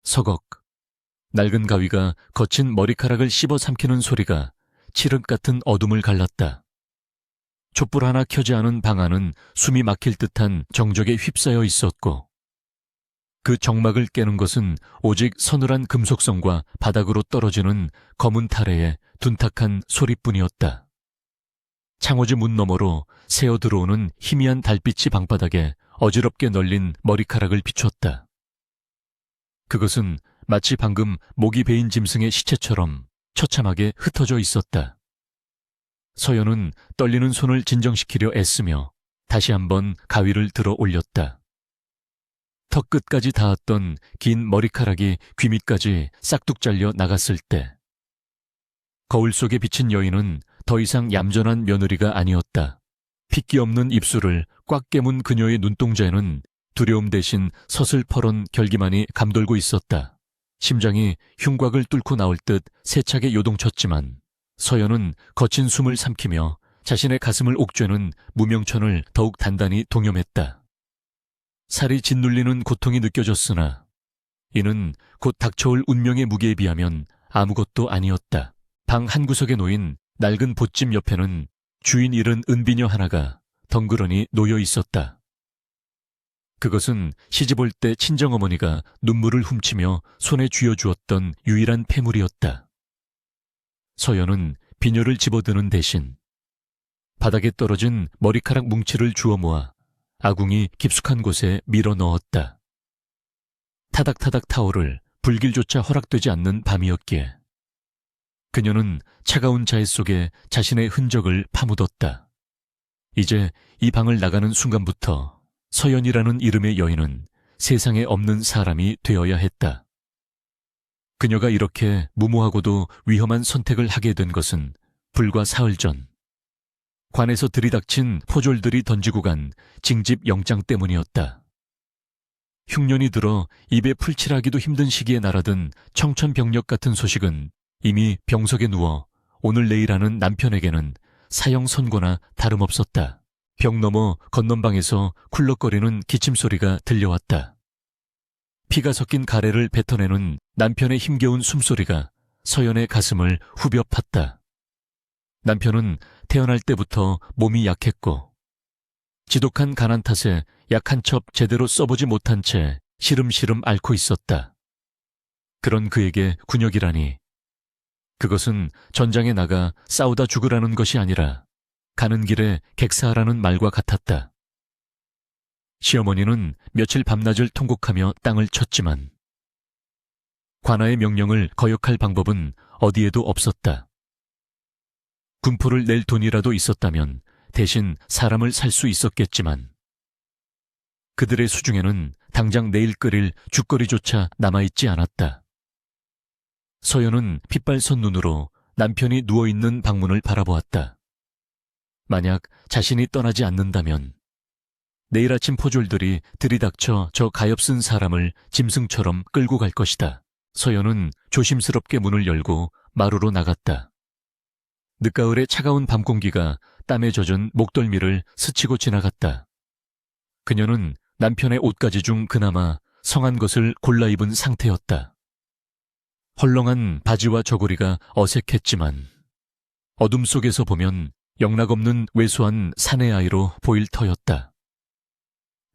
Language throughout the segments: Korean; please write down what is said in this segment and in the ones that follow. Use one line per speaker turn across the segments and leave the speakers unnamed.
서걱. 낡은 가위가 거친 머리카락을 씹어 삼키는 소리가 칠흑 같은 어둠을 갈랐다. 촛불 하나 켜지 않은 방 안은 숨이 막힐 듯한 정적에 휩싸여 있었고 그 정막을 깨는 것은 오직 서늘한 금속성과 바닥으로 떨어지는 검은 타래의 둔탁한 소리뿐이었다. 창호지 문 너머로 새어 들어오는 희미한 달빛이 방바닥에 어지럽게 널린 머리카락을 비췄다. 그것은 마치 방금 목이 베인 짐승의 시체처럼 처참하게 흩어져 있었다. 서연은 떨리는 손을 진정시키려 애쓰며 다시 한번 가위를 들어 올렸다. 턱 끝까지 닿았던 긴 머리카락이 귀 밑까지 싹둑 잘려 나갔을 때 거울 속에 비친 여인은 더 이상 얌전한 며느리가 아니었다. 핏기 없는 입술을 꽉 깨문 그녀의 눈동자에는 두려움 대신 서슬퍼런 결기만이 감돌고 있었다. 심장이 흉곽을 뚫고 나올 듯 세차게 요동쳤지만 서연은 거친 숨을 삼키며 자신의 가슴을 옥죄는 무명천을 더욱 단단히 동염했다. 살이 짓눌리는 고통이 느껴졌으나 이는 곧 닥쳐올 운명의 무게에 비하면 아무것도 아니었다. 방 한구석에 놓인 낡은 봇집 옆에는 주인 잃은 은비녀 하나가 덩그러니 놓여 있었다. 그것은 시집올 때 친정어머니가 눈물을 훔치며 손에 쥐어주었던 유일한 폐물이었다. 서연은 비녀를 집어드는 대신 바닥에 떨어진 머리카락 뭉치를 주워 모아 아궁이 깊숙한 곳에 밀어 넣었다. 타닥타닥 타오를 불길조차 허락되지 않는 밤이었기에 그녀는 차가운 자해 속에 자신의 흔적을 파묻었다. 이제 이 방을 나가는 순간부터 서연이라는 이름의 여인은 세상에 없는 사람이 되어야 했다. 그녀가 이렇게 무모하고도 위험한 선택을 하게 된 것은 불과 사흘 전 관에서 들이닥친 포졸들이 던지고 간 징집 영장 때문이었다. 흉년이 들어 입에 풀칠하기도 힘든 시기에 날아든 청천벽력 같은 소식은 이미 병석에 누워 오늘 내일 하는 남편에게는 사형 선고나 다름없었다. 벽 너머 건넌방에서 쿨럭거리는 기침소리가 들려왔다. 피가 섞인 가래를 뱉어내는 남편의 힘겨운 숨소리가 서연의 가슴을 후벼 팠다. 남편은 태어날 때부터 몸이 약했고 지독한 가난 탓에 약 한 첩 제대로 써보지 못한 채 시름시름 앓고 있었다. 그런 그에게 군역이라니 그것은 전장에 나가 싸우다 죽으라는 것이 아니라 가는 길에 객사하라는 말과 같았다. 시어머니는 며칠 밤낮을 통곡하며 땅을 쳤지만 관아의 명령을 거역할 방법은 어디에도 없었다. 군포를 낼 돈이라도 있었다면 대신 사람을 살 수 있었겠지만 그들의 수중에는 당장 내일 끓일 죽거리조차 남아있지 않았다. 서연은 핏발선 눈으로 남편이 누워있는 방문을 바라보았다. 만약 자신이 떠나지 않는다면 내일 아침 포졸들이 들이닥쳐 저 가엾은 사람을 짐승처럼 끌고 갈 것이다. 서연은 조심스럽게 문을 열고 마루로 나갔다. 늦가을의 차가운 밤 공기가 땀에 젖은 목덜미를 스치고 지나갔다. 그녀는 남편의 옷가지 중 그나마 성한 것을 골라 입은 상태였다. 헐렁한 바지와 저고리가 어색했지만 어둠 속에서 보면 영락없는 왜소한 사내 아이로 보일 터였다.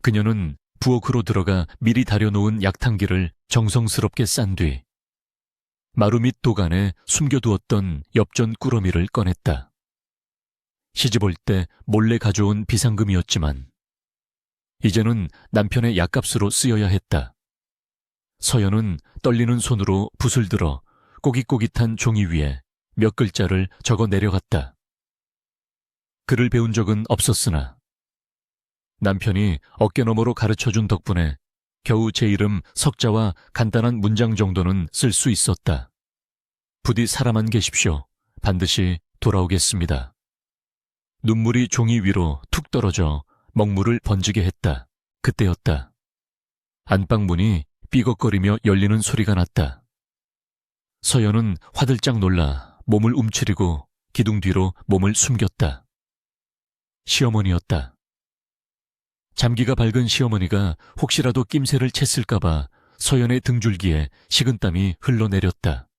그녀는 부엌으로 들어가 미리 다려놓은 약탕기를 정성스럽게 싼 뒤 마루 밑 도간에 숨겨두었던 엽전 꾸러미를 꺼냈다. 시집올 때 몰래 가져온 비상금이었지만 이제는 남편의 약값으로 쓰여야 했다. 서연은 떨리는 손으로 붓을 들어 꼬깃꼬깃한 종이 위에 몇 글자를 적어 내려갔다. 글을 배운 적은 없었으나 남편이 어깨너머로 가르쳐준 덕분에 겨우 제 이름 석자와 간단한 문장 정도는 쓸 수 있었다. 부디 살아만 계십시오. 반드시 돌아오겠습니다. 눈물이 종이 위로 툭 떨어져 먹물을 번지게 했다. 그때였다. 안방문이 삐걱거리며 열리는 소리가 났다. 서연은 화들짝 놀라 몸을 움츠리고 기둥 뒤로 몸을 숨겼다. 시어머니였다. 잠기가 밝은 시어머니가 혹시라도 낌새를 챘을까봐 서연의 등줄기에 식은땀이 흘러내렸다.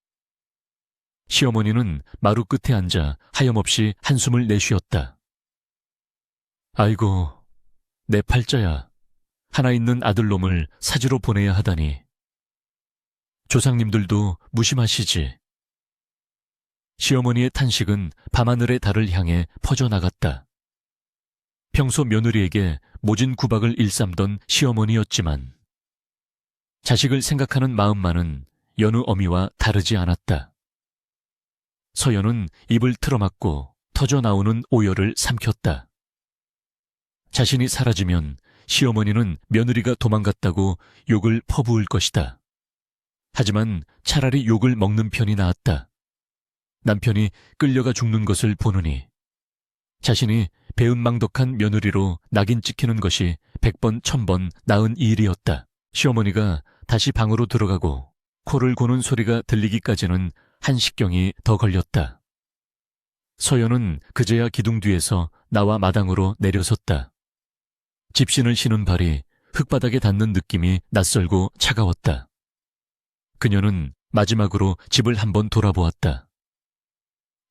시어머니는 마루 끝에 앉아 하염없이 한숨을 내쉬었다. 아이고, 내 팔자야. 하나 있는 아들놈을 사지로 보내야 하다니. 조상님들도 무심하시지. 시어머니의 탄식은 밤하늘의 달을 향해 퍼져나갔다. 평소 며느리에게 모진 구박을 일삼던 시어머니였지만 자식을 생각하는 마음만은 여느 어미와 다르지 않았다. 서연은 입을 틀어막고 터져나오는 오열을 삼켰다. 자신이 사라지면 시어머니는 며느리가 도망갔다고 욕을 퍼부을 것이다. 하지만 차라리 욕을 먹는 편이 나았다. 남편이 끌려가 죽는 것을 보느니 자신이 배은망덕한 며느리로 낙인 찍히는 것이 100번 1000번 나은 일이었다. 시어머니가 다시 방으로 들어가고 코를 고는 소리가 들리기까지는 한식경이 더 걸렸다. 서연은 그제야 기둥 뒤에서 나와 마당으로 내려섰다. 집신을 신은 발이 흙바닥에 닿는 느낌이 낯설고 차가웠다. 그녀는 마지막으로 집을 한번 돌아보았다.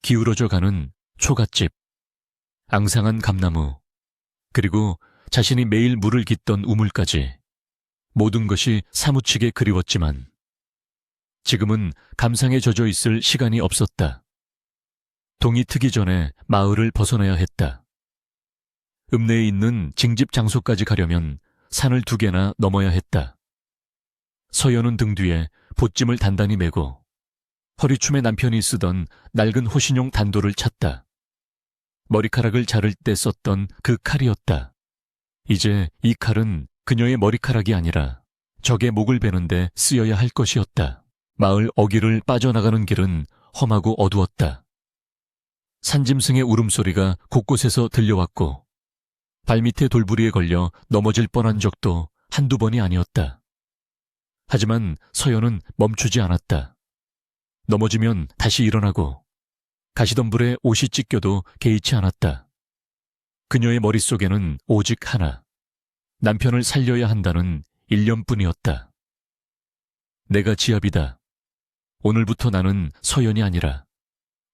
기울어져 가는 초갓집, 앙상한 감나무, 그리고 자신이 매일 물을 깃던 우물까지 모든 것이 사무치게 그리웠지만 지금은 감상에 젖어 있을 시간이 없었다. 동이 트기 전에 마을을 벗어나야 했다. 읍내에 있는 징집 장소까지 가려면 산을 2개나 넘어야 했다. 서연은 등 뒤에 보찜을 단단히 메고 허리춤에 남편이 쓰던 낡은 호신용 단도를 찼다. 머리카락을 자를 때 썼던 그 칼이었다. 이제 이 칼은 그녀의 머리카락이 아니라 적의 목을 베는데 쓰여야 할 것이었다. 마을 어귀를 빠져나가는 길은 험하고 어두웠다. 산짐승의 울음소리가 곳곳에서 들려왔고 발밑에 돌부리에 걸려 넘어질 뻔한 적도 한두 번이 아니었다. 하지만 서연은 멈추지 않았다. 넘어지면 다시 일어나고 가시덤불에 옷이 찢겨도 개의치 않았다. 그녀의 머릿속에는 오직 하나, 남편을 살려야 한다는 일념뿐이었다. 내가 지압이다. 오늘부터 나는 서연이 아니라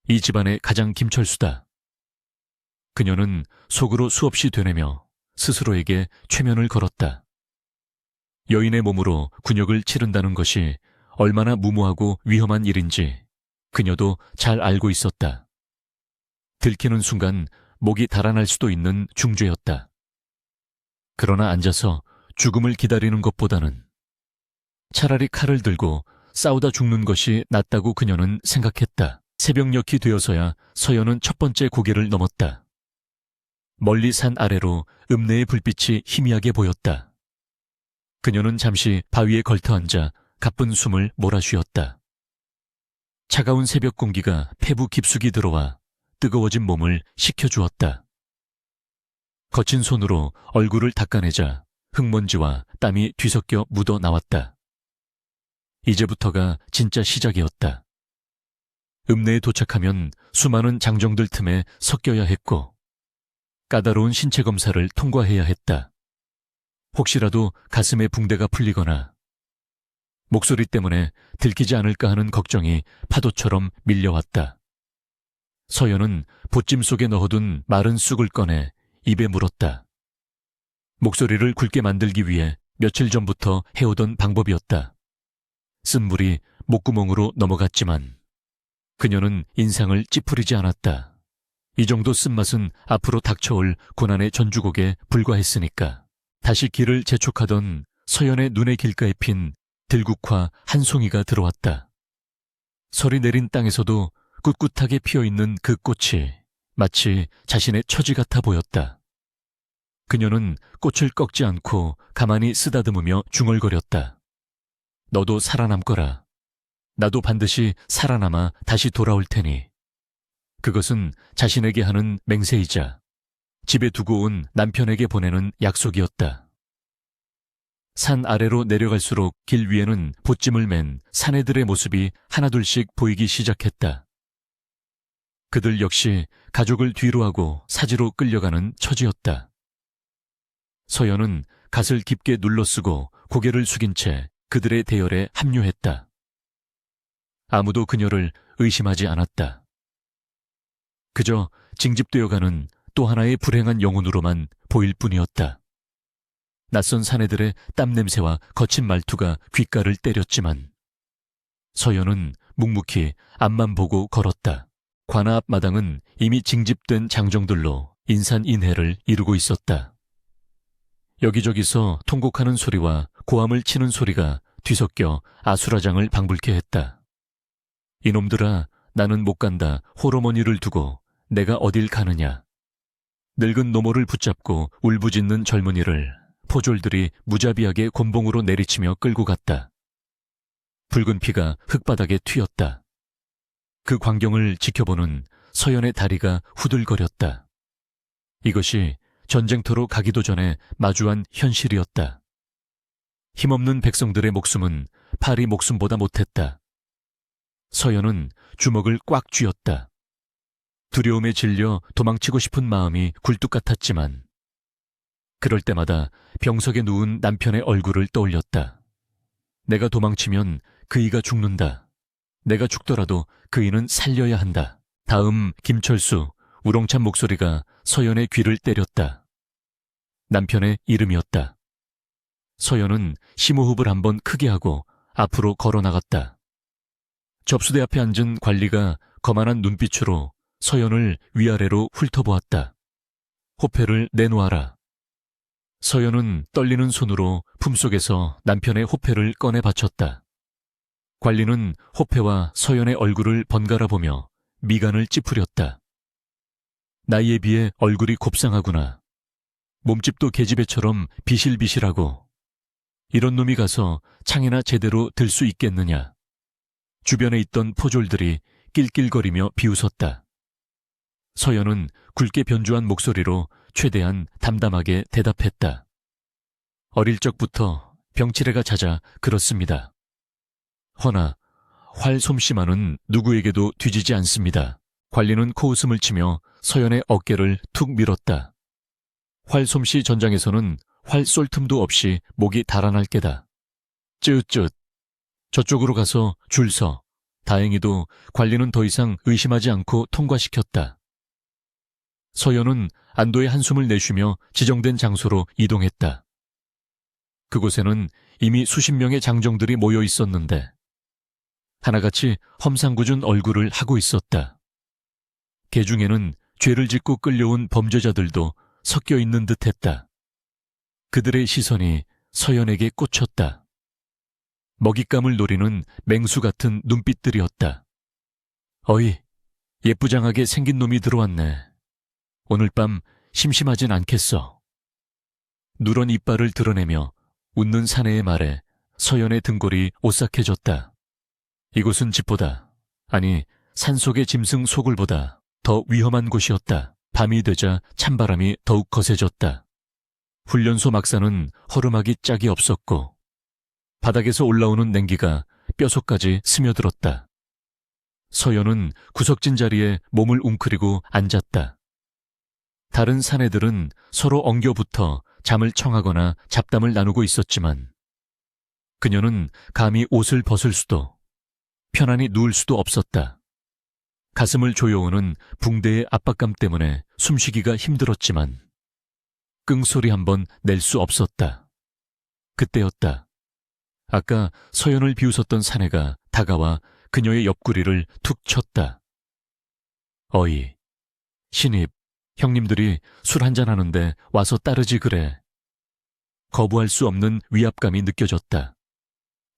이 집안의 가장 김철수다. 그녀는 속으로 수없이 되뇌며 스스로에게 최면을 걸었다. 여인의 몸으로 군역을 치른다는 것이 얼마나 무모하고 위험한 일인지 그녀도 잘 알고 있었다. 들키는 순간 목이 달아날 수도 있는 중죄였다. 그러나 앉아서 죽음을 기다리는 것보다는 차라리 칼을 들고 싸우다 죽는 것이 낫다고 그녀는 생각했다. 새벽녘이 되어서야 서연은 첫 번째 고개를 넘었다. 멀리 산 아래로 읍내의 불빛이 희미하게 보였다. 그녀는 잠시 바위에 걸터앉아 가쁜 숨을 몰아쉬었다. 차가운 새벽 공기가 폐부 깊숙이 들어와 뜨거워진 몸을 식혀주었다. 거친 손으로 얼굴을 닦아내자 흙먼지와 땀이 뒤섞여 묻어 나왔다. 이제부터가 진짜 시작이었다. 읍내에 도착하면 수많은 장정들 틈에 섞여야 했고 까다로운 신체 검사를 통과해야 했다. 혹시라도 가슴에 붕대가 풀리거나 목소리 때문에 들키지 않을까 하는 걱정이 파도처럼 밀려왔다. 서연은 보찜 속에 넣어둔 마른 쑥을 꺼내 입에 물었다. 목소리를 굵게 만들기 위해 며칠 전부터 해오던 방법이었다. 쓴물이 목구멍으로 넘어갔지만 그녀는 인상을 찌푸리지 않았다. 이 정도 쓴맛은 앞으로 닥쳐올 고난의 전주곡에 불과했으니까. 다시 길을 재촉하던 서연의 눈의 길가에 핀 들국화 한 송이가 들어왔다. 설이 내린 땅에서도 꿋꿋하게 피어있는 그 꽃이 마치 자신의 처지 같아 보였다. 그녀는 꽃을 꺾지 않고 가만히 쓰다듬으며 중얼거렸다. 너도 살아남거라. 나도 반드시 살아남아 다시 돌아올 테니. 그것은 자신에게 하는 맹세이자 집에 두고 온 남편에게 보내는 약속이었다. 산 아래로 내려갈수록 길 위에는 보찜을 맨 사내들의 모습이 하나둘씩 보이기 시작했다. 그들 역시 가족을 뒤로하고 사지로 끌려가는 처지였다. 서연은 갓을 깊게 눌러쓰고 고개를 숙인 채 그들의 대열에 합류했다. 아무도 그녀를 의심하지 않았다. 그저 징집되어가는 또 하나의 불행한 영혼으로만 보일 뿐이었다. 낯선 사내들의 땀냄새와 거친 말투가 귓가를 때렸지만 서연은 묵묵히 앞만 보고 걸었다. 관아 앞 마당은 이미 징집된 장정들로 인산인해를 이루고 있었다. 여기저기서 통곡하는 소리와 고함을 치는 소리가 뒤섞여 아수라장을 방불케 했다. 이놈들아, 나는 못 간다. 홀어머니를 두고 내가 어딜 가느냐. 늙은 노모를 붙잡고 울부짖는 젊은이를 포졸들이 무자비하게 곤봉으로 내리치며 끌고 갔다. 붉은 피가 흙바닥에 튀었다. 그 광경을 지켜보는 서연의 다리가 후들거렸다. 이것이 전쟁터로 가기도 전에 마주한 현실이었다. 힘없는 백성들의 목숨은 파리 목숨보다 못했다. 서연은 주먹을 꽉 쥐었다. 두려움에 질려 도망치고 싶은 마음이 굴뚝 같았지만 그럴 때마다 병석에 누운 남편의 얼굴을 떠올렸다. 내가 도망치면 그이가 죽는다. 내가 죽더라도 그이는 살려야 한다. 다음 김철수, 우렁찬 목소리가 서연의 귀를 때렸다. 남편의 이름이었다. 서연은 심호흡을 한번 크게 하고 앞으로 걸어나갔다. 접수대 앞에 앉은 관리가 거만한 눈빛으로 서연을 위아래로 훑어보았다. 호패를 내놓아라. 서연은 떨리는 손으로 품속에서 남편의 호패를 꺼내 바쳤다. 관리는 호패와 서연의 얼굴을 번갈아 보며 미간을 찌푸렸다. 나이에 비해 얼굴이 곱상하구나. 몸집도 계집애처럼 비실비실하고 이런 놈이 가서 창이나 제대로 들 수 있겠느냐. 주변에 있던 포졸들이 낄낄거리며 비웃었다. 서연은 굵게 변주한 목소리로 최대한 담담하게 대답했다. 어릴 적부터 병치레가 잦아 그렇습니다. 허나 활 솜씨만은 누구에게도 뒤지지 않습니다. 관리는 코웃음을 치며 서연의 어깨를 툭 밀었다. 활 솜씨 전장에서는 활 쏠 틈도 없이 목이 달아날 게다. 쯧쯧. 저쪽으로 가서 줄 서. 다행히도 관리는 더 이상 의심하지 않고 통과시켰다. 서연은 안도의 한숨을 내쉬며 지정된 장소로 이동했다. 그곳에는 이미 수십 명의 장정들이 모여 있었는데 하나같이 험상궂은 얼굴을 하고 있었다. 개 중에는 죄를 짓고 끌려온 범죄자들도 섞여 있는 듯했다. 그들의 시선이 서연에게 꽂혔다. 먹잇감을 노리는 맹수 같은 눈빛들이었다. 어이, 예쁘장하게 생긴 놈이 들어왔네. 오늘 밤 심심하진 않겠어. 누런 이빨을 드러내며 웃는 사내의 말에 서연의 등골이 오싹해졌다. 이곳은 집보다, 아니 산속의 짐승 소굴보다 더 위험한 곳이었다. 밤이 되자 찬바람이 더욱 거세졌다. 훈련소 막사는 허름하기 짝이 없었고 바닥에서 올라오는 냉기가 뼛속까지 스며들었다. 서연은 구석진 자리에 몸을 웅크리고 앉았다. 다른 사내들은 서로 엉겨붙어 잠을 청하거나 잡담을 나누고 있었지만 그녀는 감히 옷을 벗을 수도 편안히 누울 수도 없었다. 가슴을 조여오는 붕대의 압박감 때문에 숨쉬기가 힘들었지만 끙소리 한번 낼 수 없었다. 그때였다. 아까 서연을 비웃었던 사내가 다가와 그녀의 옆구리를 툭 쳤다. 어이, 신입, 형님들이 술 한잔 하는데 와서 따르지 그래. 거부할 수 없는 위압감이 느껴졌다.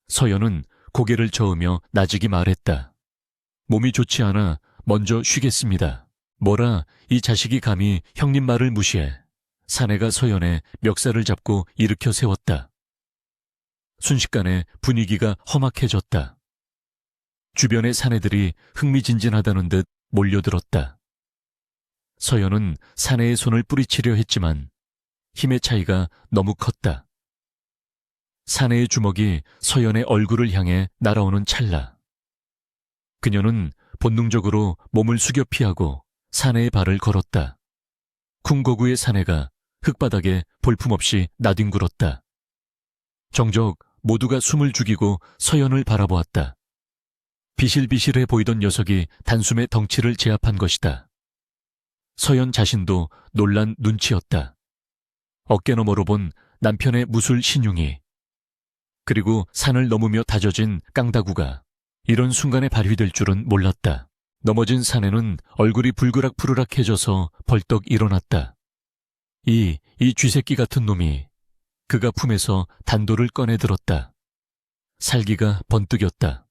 서연은 고개를 저으며 나직이 말했다. 몸이 좋지 않아 먼저 쉬겠습니다. 뭐라 이 자식이 감히 형님 말을 무시해. 사내가 서연의 멱살을 잡고 일으켜 세웠다. 순식간에 분위기가 험악해졌다. 주변의 사내들이 흥미진진하다는 듯 몰려들었다. 서연은 사내의 손을 뿌리치려 했지만 힘의 차이가 너무 컸다. 사내의 주먹이 서연의 얼굴을 향해 날아오는 찰나 그녀는 본능적으로 몸을 숙여 피하고 사내의 발을 걸었다. 쿵거구의 사내가 흙바닥에 볼품없이 나뒹굴었다. 정적 모두가 숨을 죽이고 서연을 바라보았다. 비실비실해 보이던 녀석이 단숨에 덩치를 제압한 것이다. 서연 자신도 놀란 눈치였다. 어깨너머로 본 남편의 무술 신용이, 그리고 산을 넘으며 다져진 깡다구가 이런 순간에 발휘될 줄은 몰랐다. 넘어진 사내는 얼굴이 불그락푸르락해져서 벌떡 일어났다. 이 쥐새끼 같은 놈이 그가 품에서 단도를 꺼내 들었다. 살기가 번뜩였다.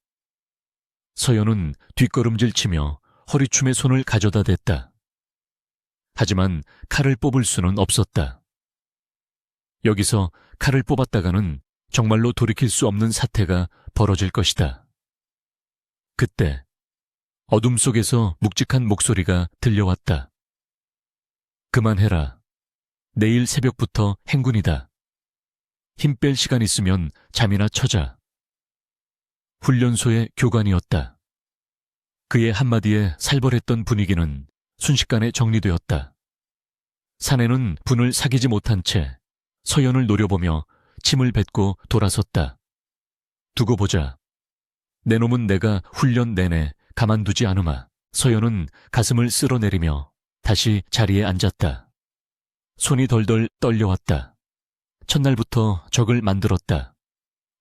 서연은 뒷걸음질 치며 허리춤에 손을 가져다 댔다. 하지만 칼을 뽑을 수는 없었다. 여기서 칼을 뽑았다가는 정말로 돌이킬 수 없는 사태가 벌어질 것이다. 그때 어둠 속에서 묵직한 목소리가 들려왔다. 그만해라. 내일 새벽부터 행군이다. 힘 뺄 시간 있으면 잠이나 쳐자. 훈련소의 교관이었다. 그의 한마디에 살벌했던 분위기는 순식간에 정리되었다. 사내는 분을 사귀지 못한 채 서연을 노려보며 침을 뱉고 돌아섰다. 두고 보자. 내 놈은 내가 훈련 내내 가만두지 않으마. 서연은 가슴을 쓸어내리며 다시 자리에 앉았다. 손이 덜덜 떨려왔다. 첫날부터 적을 만들었다.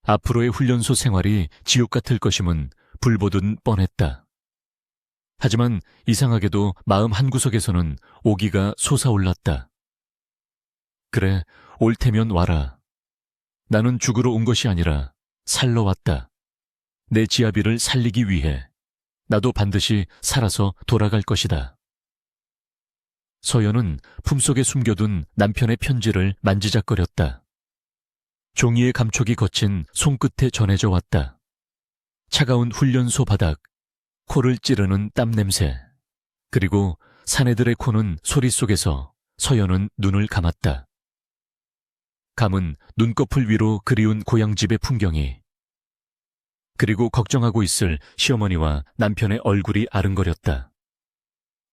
앞으로의 훈련소 생활이 지옥 같을 것임은 불보듯 뻔했다. 하지만 이상하게도 마음 한구석에서는 오기가 솟아올랐다. 그래, 올 테면 와라. 나는 죽으러 온 것이 아니라 살러 왔다. 내 지아비를 살리기 위해 나도 반드시 살아서 돌아갈 것이다. 서연은 품속에 숨겨둔 남편의 편지를 만지작거렸다. 종이의 감촉이 거친 손끝에 전해져 왔다. 차가운 훈련소 바닥, 코를 찌르는 땀 냄새, 그리고 사내들의 코는 소리 속에서 서연은 눈을 감았다. 감은 눈꺼풀 위로 그리운 고향집의 풍경이, 그리고 걱정하고 있을 시어머니와 남편의 얼굴이 아른거렸다.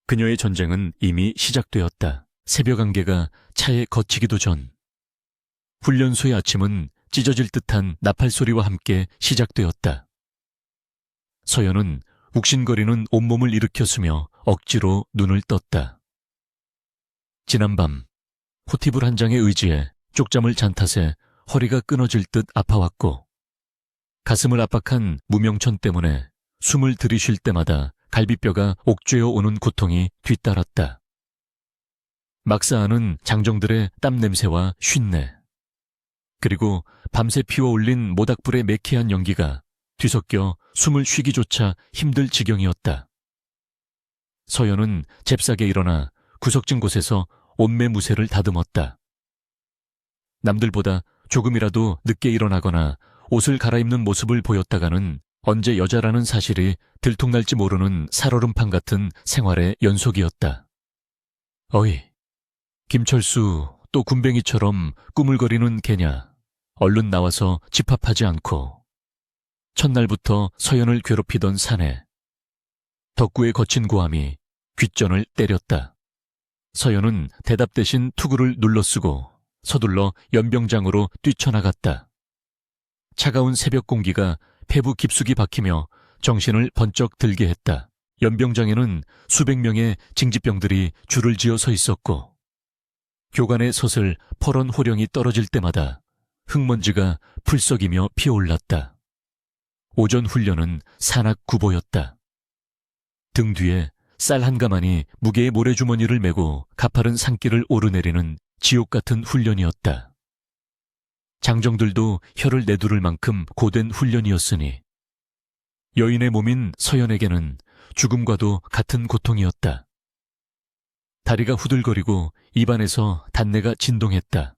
그녀의 전쟁은 이미 시작되었다. 새벽 안개가 차에 걷히기도 전. 훈련소의 아침은 찢어질 듯한 나팔 소리와 함께 시작되었다. 서연은 욱신거리는 온몸을 일으켰으며 억지로 눈을 떴다. 지난밤 호티불 한 장의 의지에 쪽잠을 잔 탓에 허리가 끊어질 듯 아파왔고, 가슴을 압박한 무명천 때문에 숨을 들이쉴 때마다 갈비뼈가 옥죄어 오는 고통이 뒤따랐다. 막 쌓아는 장정들의 땀 냄새와 쉰내, 그리고 밤새 피워올린 모닥불의 매캐한 연기가 뒤섞여 숨을 쉬기조차 힘들 지경이었다. 서연은 잽싸게 일어나 구석진 곳에서 옷매무새를 다듬었다. 남들보다 조금이라도 늦게 일어나거나 옷을 갈아입는 모습을 보였다가는 언제 여자라는 사실이 들통날지 모르는 살얼음판 같은 생활의 연속이었다. 어이, 김철수 또 군뱅이처럼 꾸물거리는 개냐. 얼른 나와서 집합하지 않고. 첫날부터 서연을 괴롭히던 사내. 덕구의 거친 고함이 귓전을 때렸다. 서연은 대답 대신 투구를 눌러쓰고 서둘러 연병장으로 뛰쳐나갔다. 차가운 새벽 공기가 폐부 깊숙이 박히며 정신을 번쩍 들게 했다. 연병장에는 수백 명의 징집병들이 줄을 지어 서 있었고, 교관의 솥을 퍼런 호령이 떨어질 때마다 흙먼지가 풀썩이며 피어올랐다. 오전 훈련은 산악구보였다. 등 뒤에 쌀 한 가마니 무게의 모래주머니를 메고 가파른 산길을 오르내리는 지옥 같은 훈련이었다. 장정들도 혀를 내두를 만큼 고된 훈련이었으니 여인의 몸인 서연에게는 죽음과도 같은 고통이었다. 다리가 후들거리고 입안에서 단내가 진동했다.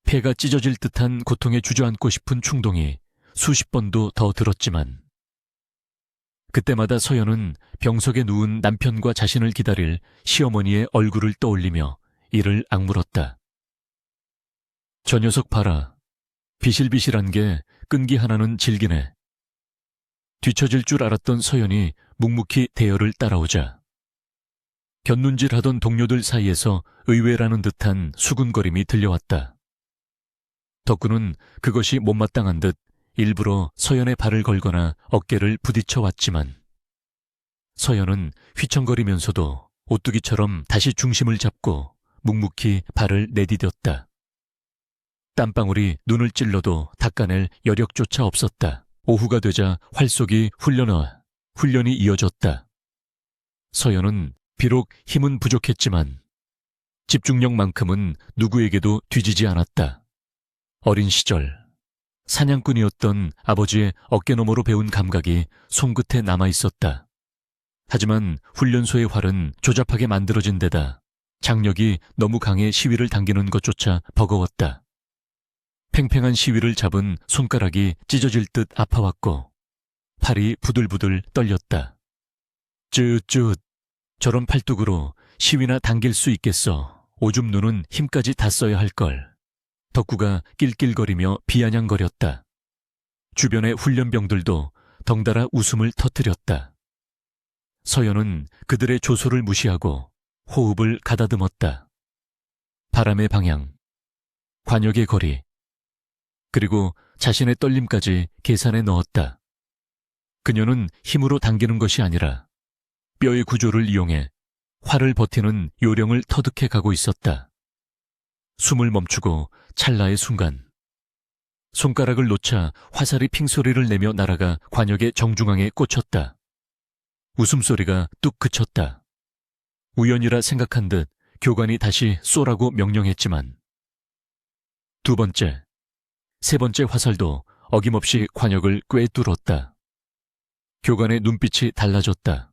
폐가 찢어질 듯한 고통에 주저앉고 싶은 충동이 수십 번도 더 들었지만, 그때마다 서연은 병석에 누운 남편과 자신을 기다릴 시어머니의 얼굴을 떠올리며 이를 악물었다. 저 녀석 봐라. 비실비실한 게 끈기 하나는 질기네. 뒤처질 줄 알았던 서연이 묵묵히 대열을 따라오자 곁눈질하던 동료들 사이에서 의외라는 듯한 수군거림이 들려왔다. 덕구는 그것이 못마땅한 듯 일부러 서연의 발을 걸거나 어깨를 부딪혀 왔지만 서연은 휘청거리면서도 오뚜기처럼 다시 중심을 잡고 묵묵히 발을 내디뎠다. 땀방울이 눈을 찔러도 닦아낼 여력조차 없었다. 오후가 되자 활쏘기 훈련이 이어졌다. 서연은 비록 힘은 부족했지만 집중력만큼은 누구에게도 뒤지지 않았다. 어린 시절 사냥꾼이었던 아버지의 어깨너머로 배운 감각이 손끝에 남아있었다. 하지만 훈련소의 활은 조잡하게 만들어진 데다 장력이 너무 강해 시위를 당기는 것조차 버거웠다. 팽팽한 시위를 잡은 손가락이 찢어질 듯 아파왔고 팔이 부들부들 떨렸다. 쯧쯧 저런 팔뚝으로 시위나 당길 수 있겠어. 오줌 누는 힘까지 다 써야 할걸. 덕구가 낄낄거리며 비아냥거렸다. 주변의 훈련병들도 덩달아 웃음을 터뜨렸다. 서연은 그들의 조소를 무시하고 호흡을 가다듬었다. 바람의 방향, 관역의 거리, 그리고 자신의 떨림까지 계산에 넣었다. 그녀는 힘으로 당기는 것이 아니라 뼈의 구조를 이용해 활을 버티는 요령을 터득해 가고 있었다. 숨을 멈추고 찰나의 순간 손가락을 놓자 화살이 핑소리를 내며 날아가 관역의 정중앙에 꽂혔다. 웃음소리가 뚝 그쳤다. 우연이라 생각한 듯 교관이 다시 쏘라고 명령했지만 두 번째, 세 번째 화살도 어김없이 관역을 꿰뚫었다. 교관의 눈빛이 달라졌다.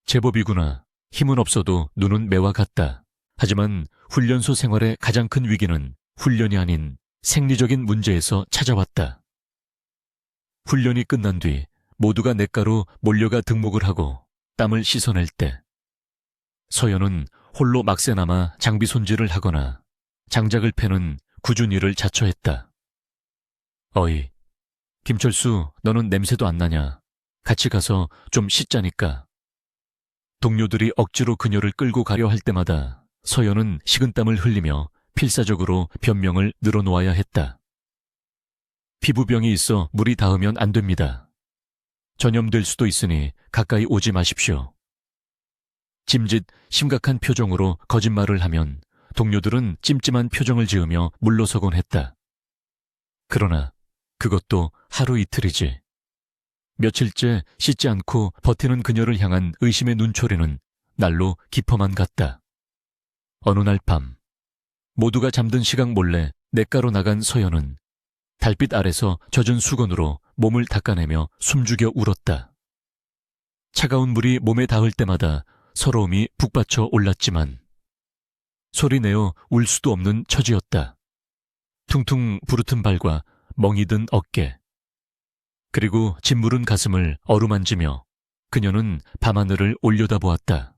제법이구나. 힘은 없어도 눈은 매와 같다. 하지만 훈련소 생활의 가장 큰 위기는 훈련이 아닌 생리적인 문제에서 찾아왔다. 훈련이 끝난 뒤 모두가 냇가로 몰려가 등목을 하고 땀을 씻어낼 때 서연은 홀로 막새남아 장비 손질을 하거나 장작을 패는 굳은 일을 자처했다. 어이, 김철수, 너는 냄새도 안 나냐? 같이 가서 좀 씻자니까. 동료들이 억지로 그녀를 끌고 가려 할 때마다 서연은 식은땀을 흘리며 필사적으로 변명을 늘어놓아야 했다. 피부병이 있어 물이 닿으면 안 됩니다. 전염될 수도 있으니 가까이 오지 마십시오. 짐짓 심각한 표정으로 거짓말을 하면 동료들은 찜찜한 표정을 지으며 물러서곤 했다. 그러나 그것도 하루 이틀이지. 며칠째 씻지 않고 버티는 그녀를 향한 의심의 눈초리는 날로 깊어만 갔다. 어느 날 밤, 모두가 잠든 시각 몰래 냇가로 나간 서연은 달빛 아래서 젖은 수건으로 몸을 닦아내며 숨죽여 울었다. 차가운 물이 몸에 닿을 때마다 서러움이 북받쳐 올랐지만 소리내어 울 수도 없는 처지였다. 퉁퉁 부르튼 발과 멍이 든 어깨, 그리고 짓무른 가슴을 어루만지며 그녀는 밤하늘을 올려다보았다.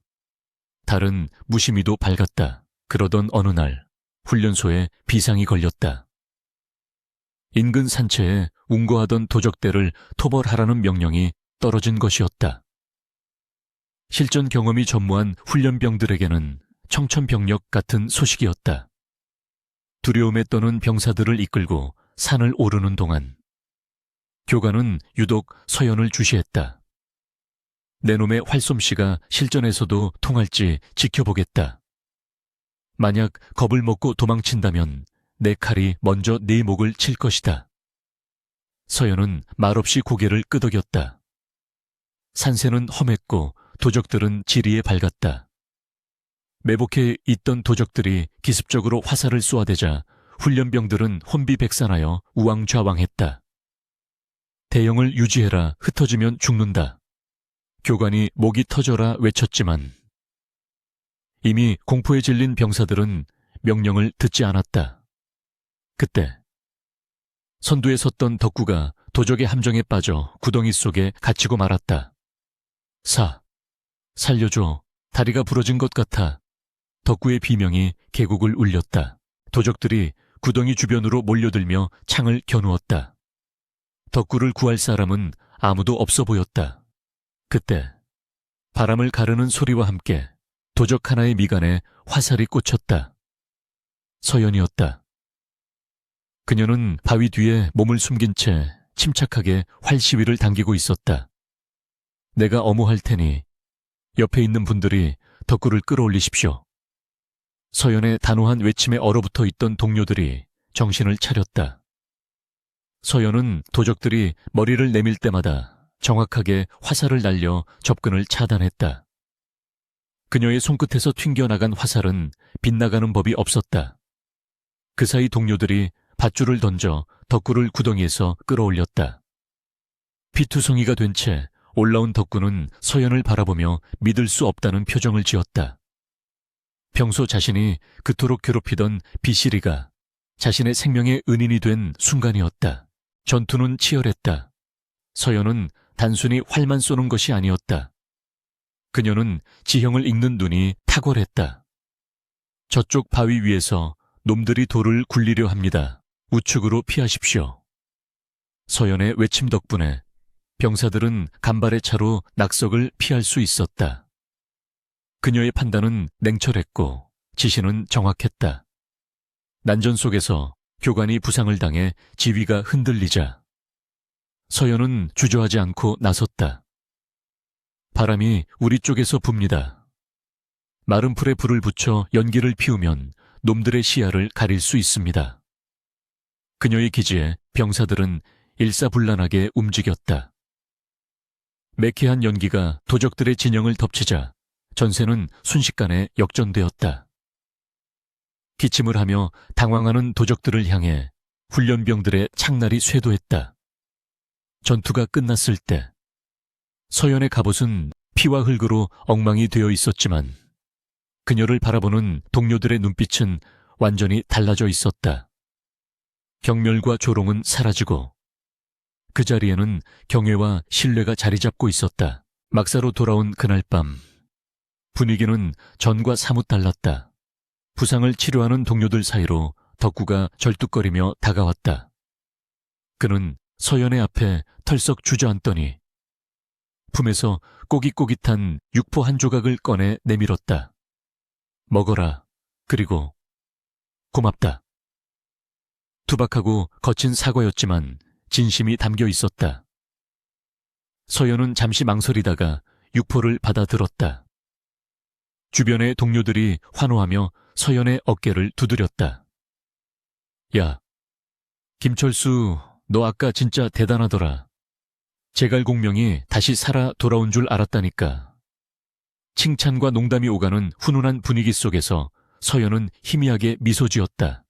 달은 무심히도 밝았다. 그러던 어느 날 훈련소에 비상이 걸렸다. 인근 산채에 운거하던 도적대를 토벌하라는 명령이 떨어진 것이었다. 실전 경험이 전무한 훈련병들에게는 청천벽력 같은 소식이었다. 두려움에 떠는 병사들을 이끌고 산을 오르는 동안 교관은 유독 서연을 주시했다. 내 놈의 활솜씨가 실전에서도 통할지 지켜보겠다. 만약 겁을 먹고 도망친다면 내 칼이 먼저 네 목을 칠 것이다. 서연은 말없이 고개를 끄덕였다. 산새는 험했고 도적들은 지리에 밝았다. 매복해 있던 도적들이 기습적으로 화살을 쏘아대자 훈련병들은 혼비백산하여 우왕좌왕했다. 대형을 유지해라, 흩어지면 죽는다. 교관이 목이 터져라 외쳤지만 이미 공포에 질린 병사들은 명령을 듣지 않았다. 그때 선두에 섰던 덕구가 도적의 함정에 빠져 구덩이 속에 갇히고 말았다. 살려줘. 다리가 부러진 것 같아. 덕구의 비명이 계곡을 울렸다. 도적들이 구덩이 주변으로 몰려들며 창을 겨누었다. 덕구를 구할 사람은 아무도 없어 보였다. 그때 바람을 가르는 소리와 함께 도적 하나의 미간에 화살이 꽂혔다. 서연이었다. 그녀는 바위 뒤에 몸을 숨긴 채 침착하게 활시위를 당기고 있었다. 내가 어무할 테니 옆에 있는 분들이 덕구를 끌어올리십시오. 서연의 단호한 외침에 얼어붙어 있던 동료들이 정신을 차렸다. 서연은 도적들이 머리를 내밀 때마다 정확하게 화살을 날려 접근을 차단했다. 그녀의 손끝에서 튕겨나간 화살은 빗나가는 법이 없었다. 그 사이 동료들이 밧줄을 던져 덕구를 구덩이에서 끌어올렸다. 피투성이가 된 채 올라온 덕구는 서연을 바라보며 믿을 수 없다는 표정을 지었다. 평소 자신이 그토록 괴롭히던 비시리가 자신의 생명의 은인이 된 순간이었다. 전투는 치열했다. 서연은 단순히 활만 쏘는 것이 아니었다. 그녀는 지형을 읽는 눈이 탁월했다. 저쪽 바위 위에서 놈들이 돌을 굴리려 합니다. 우측으로 피하십시오. 서연의 외침 덕분에 병사들은 간발의 차로 낙석을 피할 수 있었다. 그녀의 판단은 냉철했고 지시는 정확했다. 난전 속에서 교관이 부상을 당해 지휘가 흔들리자 서연은 주저하지 않고 나섰다. 바람이 우리 쪽에서 붑니다. 마른 풀에 불을 붙여 연기를 피우면 놈들의 시야를 가릴 수 있습니다. 그녀의 기지에 병사들은 일사불란하게 움직였다. 매캐한 연기가 도적들의 진영을 덮치자 전세는 순식간에 역전되었다. 기침을 하며 당황하는 도적들을 향해 훈련병들의 창날이 쇄도했다. 전투가 끝났을 때 서연의 갑옷은 피와 흙으로 엉망이 되어 있었지만 그녀를 바라보는 동료들의 눈빛은 완전히 달라져 있었다. 경멸과 조롱은 사라지고 그 자리에는 경외와 신뢰가 자리 잡고 있었다. 막사로 돌아온 그날 밤 분위기는 전과 사뭇 달랐다. 부상을 치료하는 동료들 사이로 덕구가 절뚝거리며 다가왔다. 그는 서연의 앞에 털썩 주저앉더니 품에서 꼬깃꼬깃한 육포 한 조각을 꺼내 내밀었다. 먹어라. 그리고 고맙다. 투박하고 거친 사과였지만 진심이 담겨 있었다. 서연은 잠시 망설이다가 육포를 받아들었다. 주변의 동료들이 환호하며 서연의 어깨를 두드렸다. 야, 김철수, 너 아까 진짜 대단하더라. 제갈공명이 다시 살아 돌아온 줄 알았다니까. 칭찬과 농담이 오가는 훈훈한 분위기 속에서 서연은 희미하게 미소 지었다.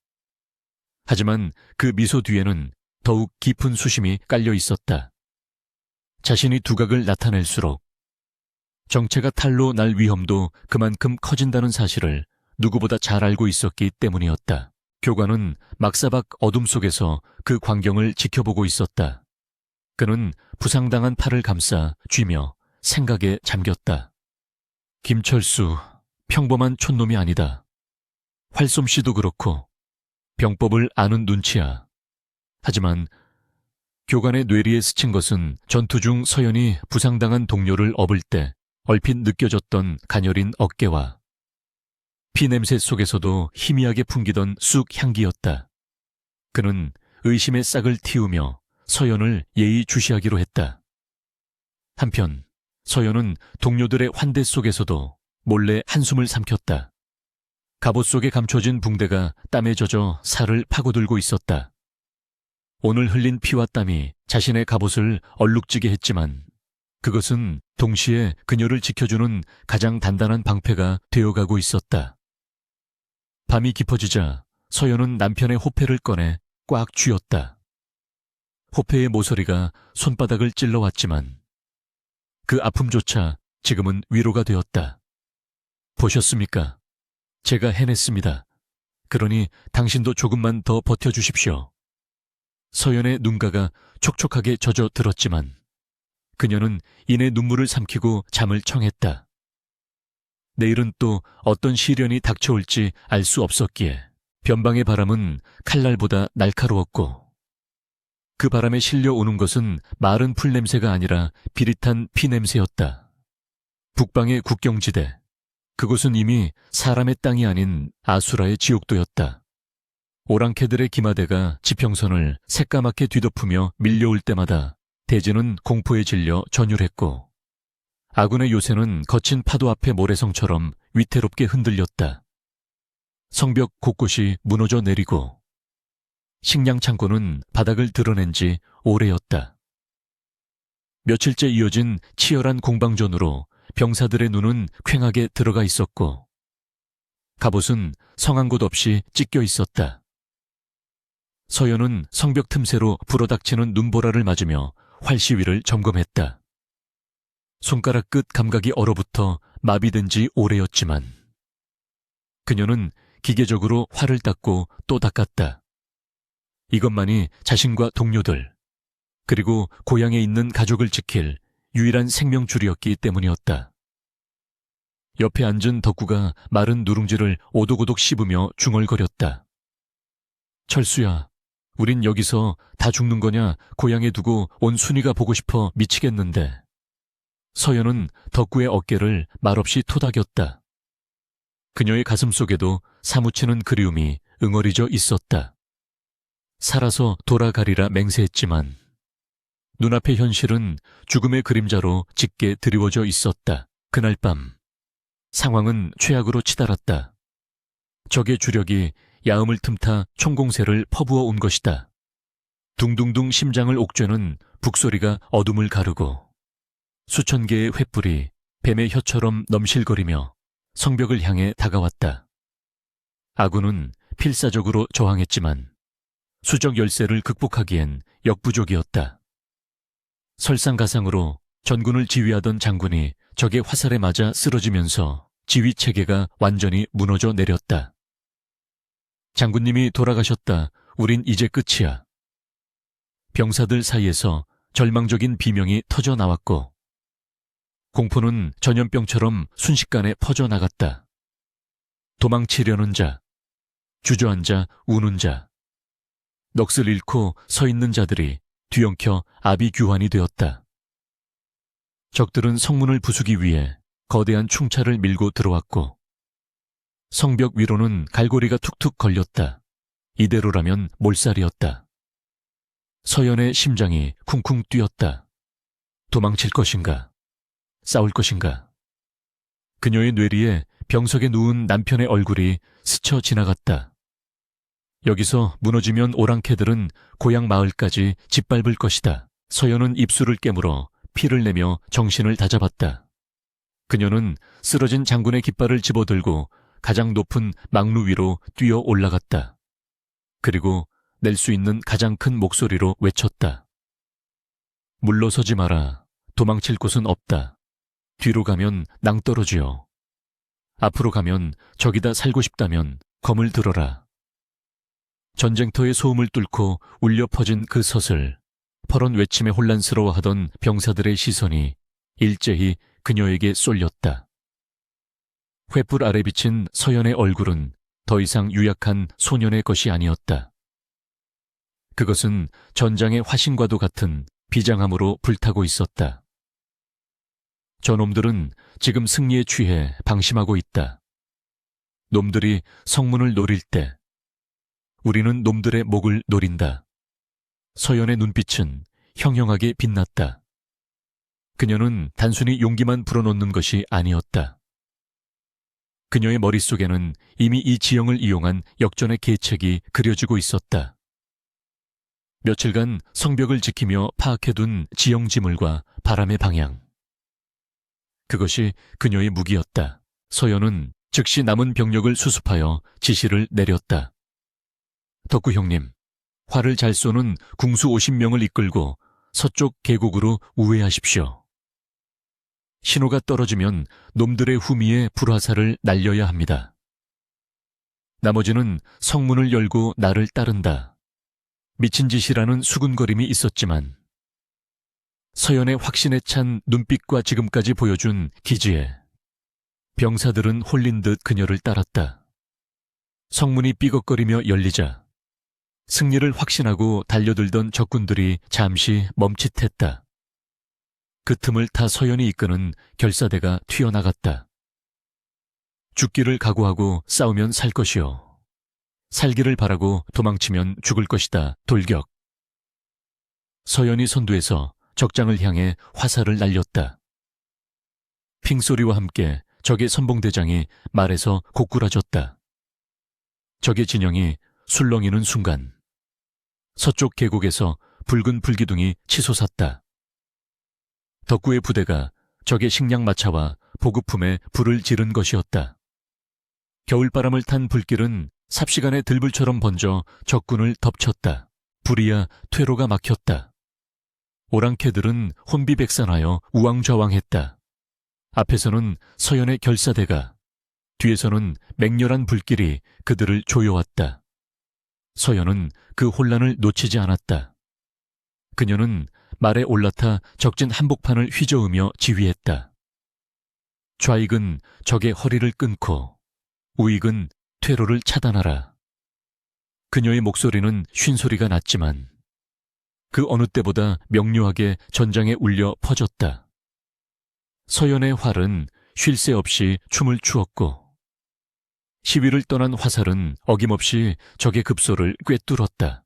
하지만 그 미소 뒤에는 더욱 깊은 수심이 깔려 있었다. 자신이 두각을 나타낼수록 정체가 탈로 날 위험도 그만큼 커진다는 사실을 누구보다 잘 알고 있었기 때문이었다. 교관은 막사박 어둠 속에서 그 광경을 지켜보고 있었다. 그는 부상당한 팔을 감싸 쥐며 생각에 잠겼다. 김철수, 평범한 촌놈이 아니다. 활솜씨도 그렇고 병법을 아는 눈치야. 하지만 교관의 뇌리에 스친 것은 전투 중 서연이 부상당한 동료를 업을 때 얼핏 느껴졌던 가녀린 어깨와 피냄새 속에서도 희미하게 풍기던 쑥 향기였다. 그는 의심의 싹을 틔우며 서연을 예의주시하기로 했다. 한편 서연은 동료들의 환대 속에서도 몰래 한숨을 삼켰다. 갑옷 속에 감춰진 붕대가 땀에 젖어 살을 파고들고 있었다. 오늘 흘린 피와 땀이 자신의 갑옷을 얼룩지게 했지만 그것은 동시에 그녀를 지켜주는 가장 단단한 방패가 되어가고 있었다. 밤이 깊어지자 서연은 남편의 호패를 꺼내 꽉 쥐었다. 호패의 모서리가 손바닥을 찔러왔지만 그 아픔조차 지금은 위로가 되었다. 보셨습니까? 제가 해냈습니다. 그러니 당신도 조금만 더 버텨주십시오. 서연의 눈가가 촉촉하게 젖어들었지만 그녀는 이내 눈물을 삼키고 잠을 청했다. 내일은 또 어떤 시련이 닥쳐올지 알 수 없었기에 변방의 바람은 칼날보다 날카로웠고 그 바람에 실려오는 것은 마른 풀 냄새가 아니라 비릿한 피 냄새였다. 북방의 국경지대, 그곳은 이미 사람의 땅이 아닌 아수라의 지옥도였다. 오랑캐들의 기마대가 지평선을 새까맣게 뒤덮으며 밀려올 때마다 대지는 공포에 질려 전율했고 아군의 요새는 거친 파도 앞의 모래성처럼 위태롭게 흔들렸다. 성벽 곳곳이 무너져 내리고 식량 창고는 바닥을 드러낸 지 오래였다. 며칠째 이어진 치열한 공방전으로 병사들의 눈은 퀭하게 들어가 있었고 갑옷은 성한 곳 없이 찢겨 있었다. 서연은 성벽 틈새로 불어닥치는 눈보라를 맞으며 활시위를 점검했다. 손가락 끝 감각이 얼어붙어 마비된 지 오래였지만 그녀는 기계적으로 활을 닦고 또 닦았다. 이것만이 자신과 동료들 그리고 고향에 있는 가족을 지킬 유일한 생명줄이었기 때문이었다. 옆에 앉은 덕구가 마른 누룽지를 오독오독 씹으며 중얼거렸다. 철수야, 우린 여기서 다 죽는 거냐 고향에 두고 온 순이가 보고 싶어 미치겠는데. 서연은 덕구의 어깨를 말없이 토닥였다. 그녀의 가슴 속에도 사무치는 그리움이 응어리져 있었다. 살아서 돌아가리라 맹세했지만 눈앞의 현실은 죽음의 그림자로 짙게 드리워져 있었다. 그날 밤 상황은 최악으로 치달았다. 적의 주력이 야음을 틈타 총공세를 퍼부어 온 것이다. 둥둥둥 심장을 옥죄는 북소리가 어둠을 가르고 수천 개의 횃불이 뱀의 혀처럼 넘실거리며 성벽을 향해 다가왔다. 아군은 필사적으로 저항했지만 수적 열세를 극복하기엔 역부족이었다. 설상가상으로 전군을 지휘하던 장군이 적의 화살에 맞아 쓰러지면서 지휘체계가 완전히 무너져 내렸다. 장군님이 돌아가셨다. 우린 이제 끝이야. 병사들 사이에서 절망적인 비명이 터져 나왔고 공포는 전염병처럼 순식간에 퍼져나갔다. 도망치려는 자, 주저앉아 우는 자, 넋을 잃고 서 있는 자들이 뒤엉켜 아비규환이 되었다. 적들은 성문을 부수기 위해 거대한 충차를 밀고 들어왔고 성벽 위로는 갈고리가 툭툭 걸렸다. 이대로라면 몰살이었다. 서연의 심장이 쿵쿵 뛰었다. 도망칠 것인가? 싸울 것인가? 그녀의 뇌리에 병석에 누운 남편의 얼굴이 스쳐 지나갔다. 여기서 무너지면 오랑캐들은 고향 마을까지 짓밟을 것이다. 서연은 입술을 깨물어 피를 내며 정신을 다잡았다. 그녀는 쓰러진 장군의 깃발을 집어들고 가장 높은 막루 위로 뛰어 올라갔다. 그리고 낼 수 있는 가장 큰 목소리로 외쳤다. 물러서지 마라. 도망칠 곳은 없다. 뒤로 가면 낭떠러지요. 앞으로 가면 저기다 살고 싶다면 검을 들어라. 전쟁터의 소음을 뚫고 울려 퍼진 그 서슬, 퍼런 외침에 혼란스러워하던 병사들의 시선이 일제히 그녀에게 쏠렸다. 횃불 아래 비친 서연의 얼굴은 더 이상 유약한 소년의 것이 아니었다. 그것은 전장의 화신과도 같은 비장함으로 불타고 있었다. 저놈들은 지금 승리에 취해 방심하고 있다. 놈들이 성문을 노릴 때 우리는 놈들의 목을 노린다. 서연의 눈빛은 형형하게 빛났다. 그녀는 단순히 용기만 불어넣는 것이 아니었다. 그녀의 머릿속에는 이미 이 지형을 이용한 역전의 계책이 그려지고 있었다. 며칠간 성벽을 지키며 파악해둔 지형 지물과 바람의 방향. 그것이 그녀의 무기였다. 서연은 즉시 남은 병력을 수습하여 지시를 내렸다. 덕구 형님, 활을 잘 쏘는 궁수 50명을 이끌고 서쪽 계곡으로 우회하십시오. 신호가 떨어지면 놈들의 후미에 불화살을 날려야 합니다. 나머지는 성문을 열고 나를 따른다. 미친 짓이라는 수군거림이 있었지만 서연의 확신에 찬 눈빛과 지금까지 보여준 기지에 병사들은 홀린 듯 그녀를 따랐다. 성문이 삐걱거리며 열리자 승리를 확신하고 달려들던 적군들이 잠시 멈칫했다. 그 틈을 타 서연이 이끄는 결사대가 튀어나갔다. 죽기를 각오하고 싸우면 살 것이요. 살기를 바라고 도망치면 죽을 것이다. 돌격. 서연이 선두에서 적장을 향해 화살을 날렸다. 핑소리와 함께 적의 선봉대장이 말에서 고꾸라졌다. 적의 진영이 술렁이는 순간 서쪽 계곡에서 붉은 불기둥이 치솟았다. 덕구의 부대가 적의 식량마차와 보급품에 불을 지른 것이었다. 겨울바람을 탄 불길은 삽시간에 들불처럼 번져 적군을 덮쳤다. 불이야 퇴로가 막혔다. 오랑캐들은 혼비백산하여 우왕좌왕했다. 앞에서는 서연의 결사대가, 뒤에서는 맹렬한 불길이 그들을 조여왔다. 서연은 그 혼란을 놓치지 않았다. 그녀는 말에 올라타 적진 한복판을 휘저으며 지휘했다. 좌익은 적의 허리를 끊고 우익은 퇴로를 차단하라. 그녀의 목소리는 쉰소리가 났지만 그 어느 때보다 명료하게 전장에 울려 퍼졌다. 서연의 활은 쉴 새 없이 춤을 추었고 시위를 떠난 화살은 어김없이 적의 급소를 꿰뚫었다.